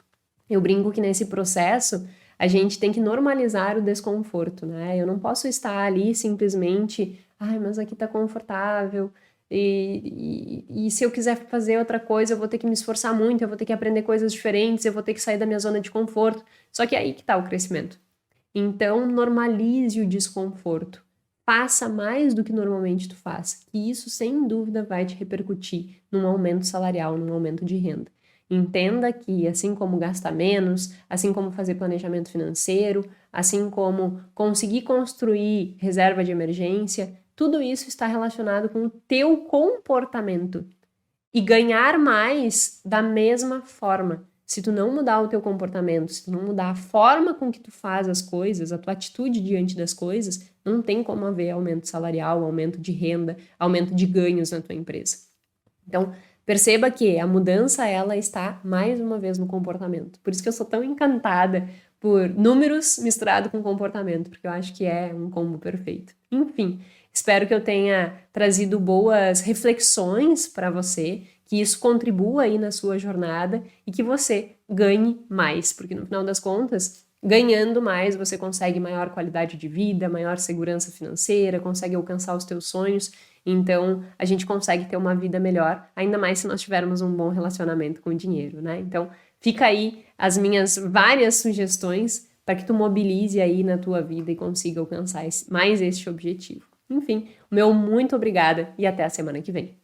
Eu brinco que nesse processo a gente tem que normalizar o desconforto, né? Eu não posso estar ali simplesmente, ai, mas aqui tá confortável, e se eu quiser fazer outra coisa, eu vou ter que me esforçar muito, eu vou ter que aprender coisas diferentes, eu vou ter que sair da minha zona de conforto. Só que é aí que tá o crescimento. Então, normalize o desconforto. Faça mais do que normalmente tu faz. E isso, sem dúvida, vai te repercutir num aumento salarial, num aumento de renda. Entenda que, assim como gastar menos, assim como fazer planejamento financeiro, assim como conseguir construir reserva de emergência, tudo isso está relacionado com o teu comportamento. E ganhar mais da mesma forma. Se tu não mudar o teu comportamento, se tu não mudar a forma com que tu faz as coisas, a tua atitude diante das coisas, não tem como haver aumento salarial, aumento de renda, aumento de ganhos na tua empresa. Então, perceba que a mudança, ela está mais uma vez no comportamento. Por isso que eu sou tão encantada por números misturado com comportamento, porque eu acho que é um combo perfeito. Enfim, espero que eu tenha trazido boas reflexões para você, que isso contribua aí na sua jornada e que você ganhe mais, porque no final das contas, ganhando mais, você consegue maior qualidade de vida, maior segurança financeira, consegue alcançar os teus sonhos. Então, a gente consegue ter uma vida melhor, ainda mais se nós tivermos um bom relacionamento com o dinheiro, né? Então, fica aí as minhas várias sugestões para que tu mobilize aí na tua vida e consiga alcançar mais este objetivo. Enfim, o meu muito obrigada e até a semana que vem.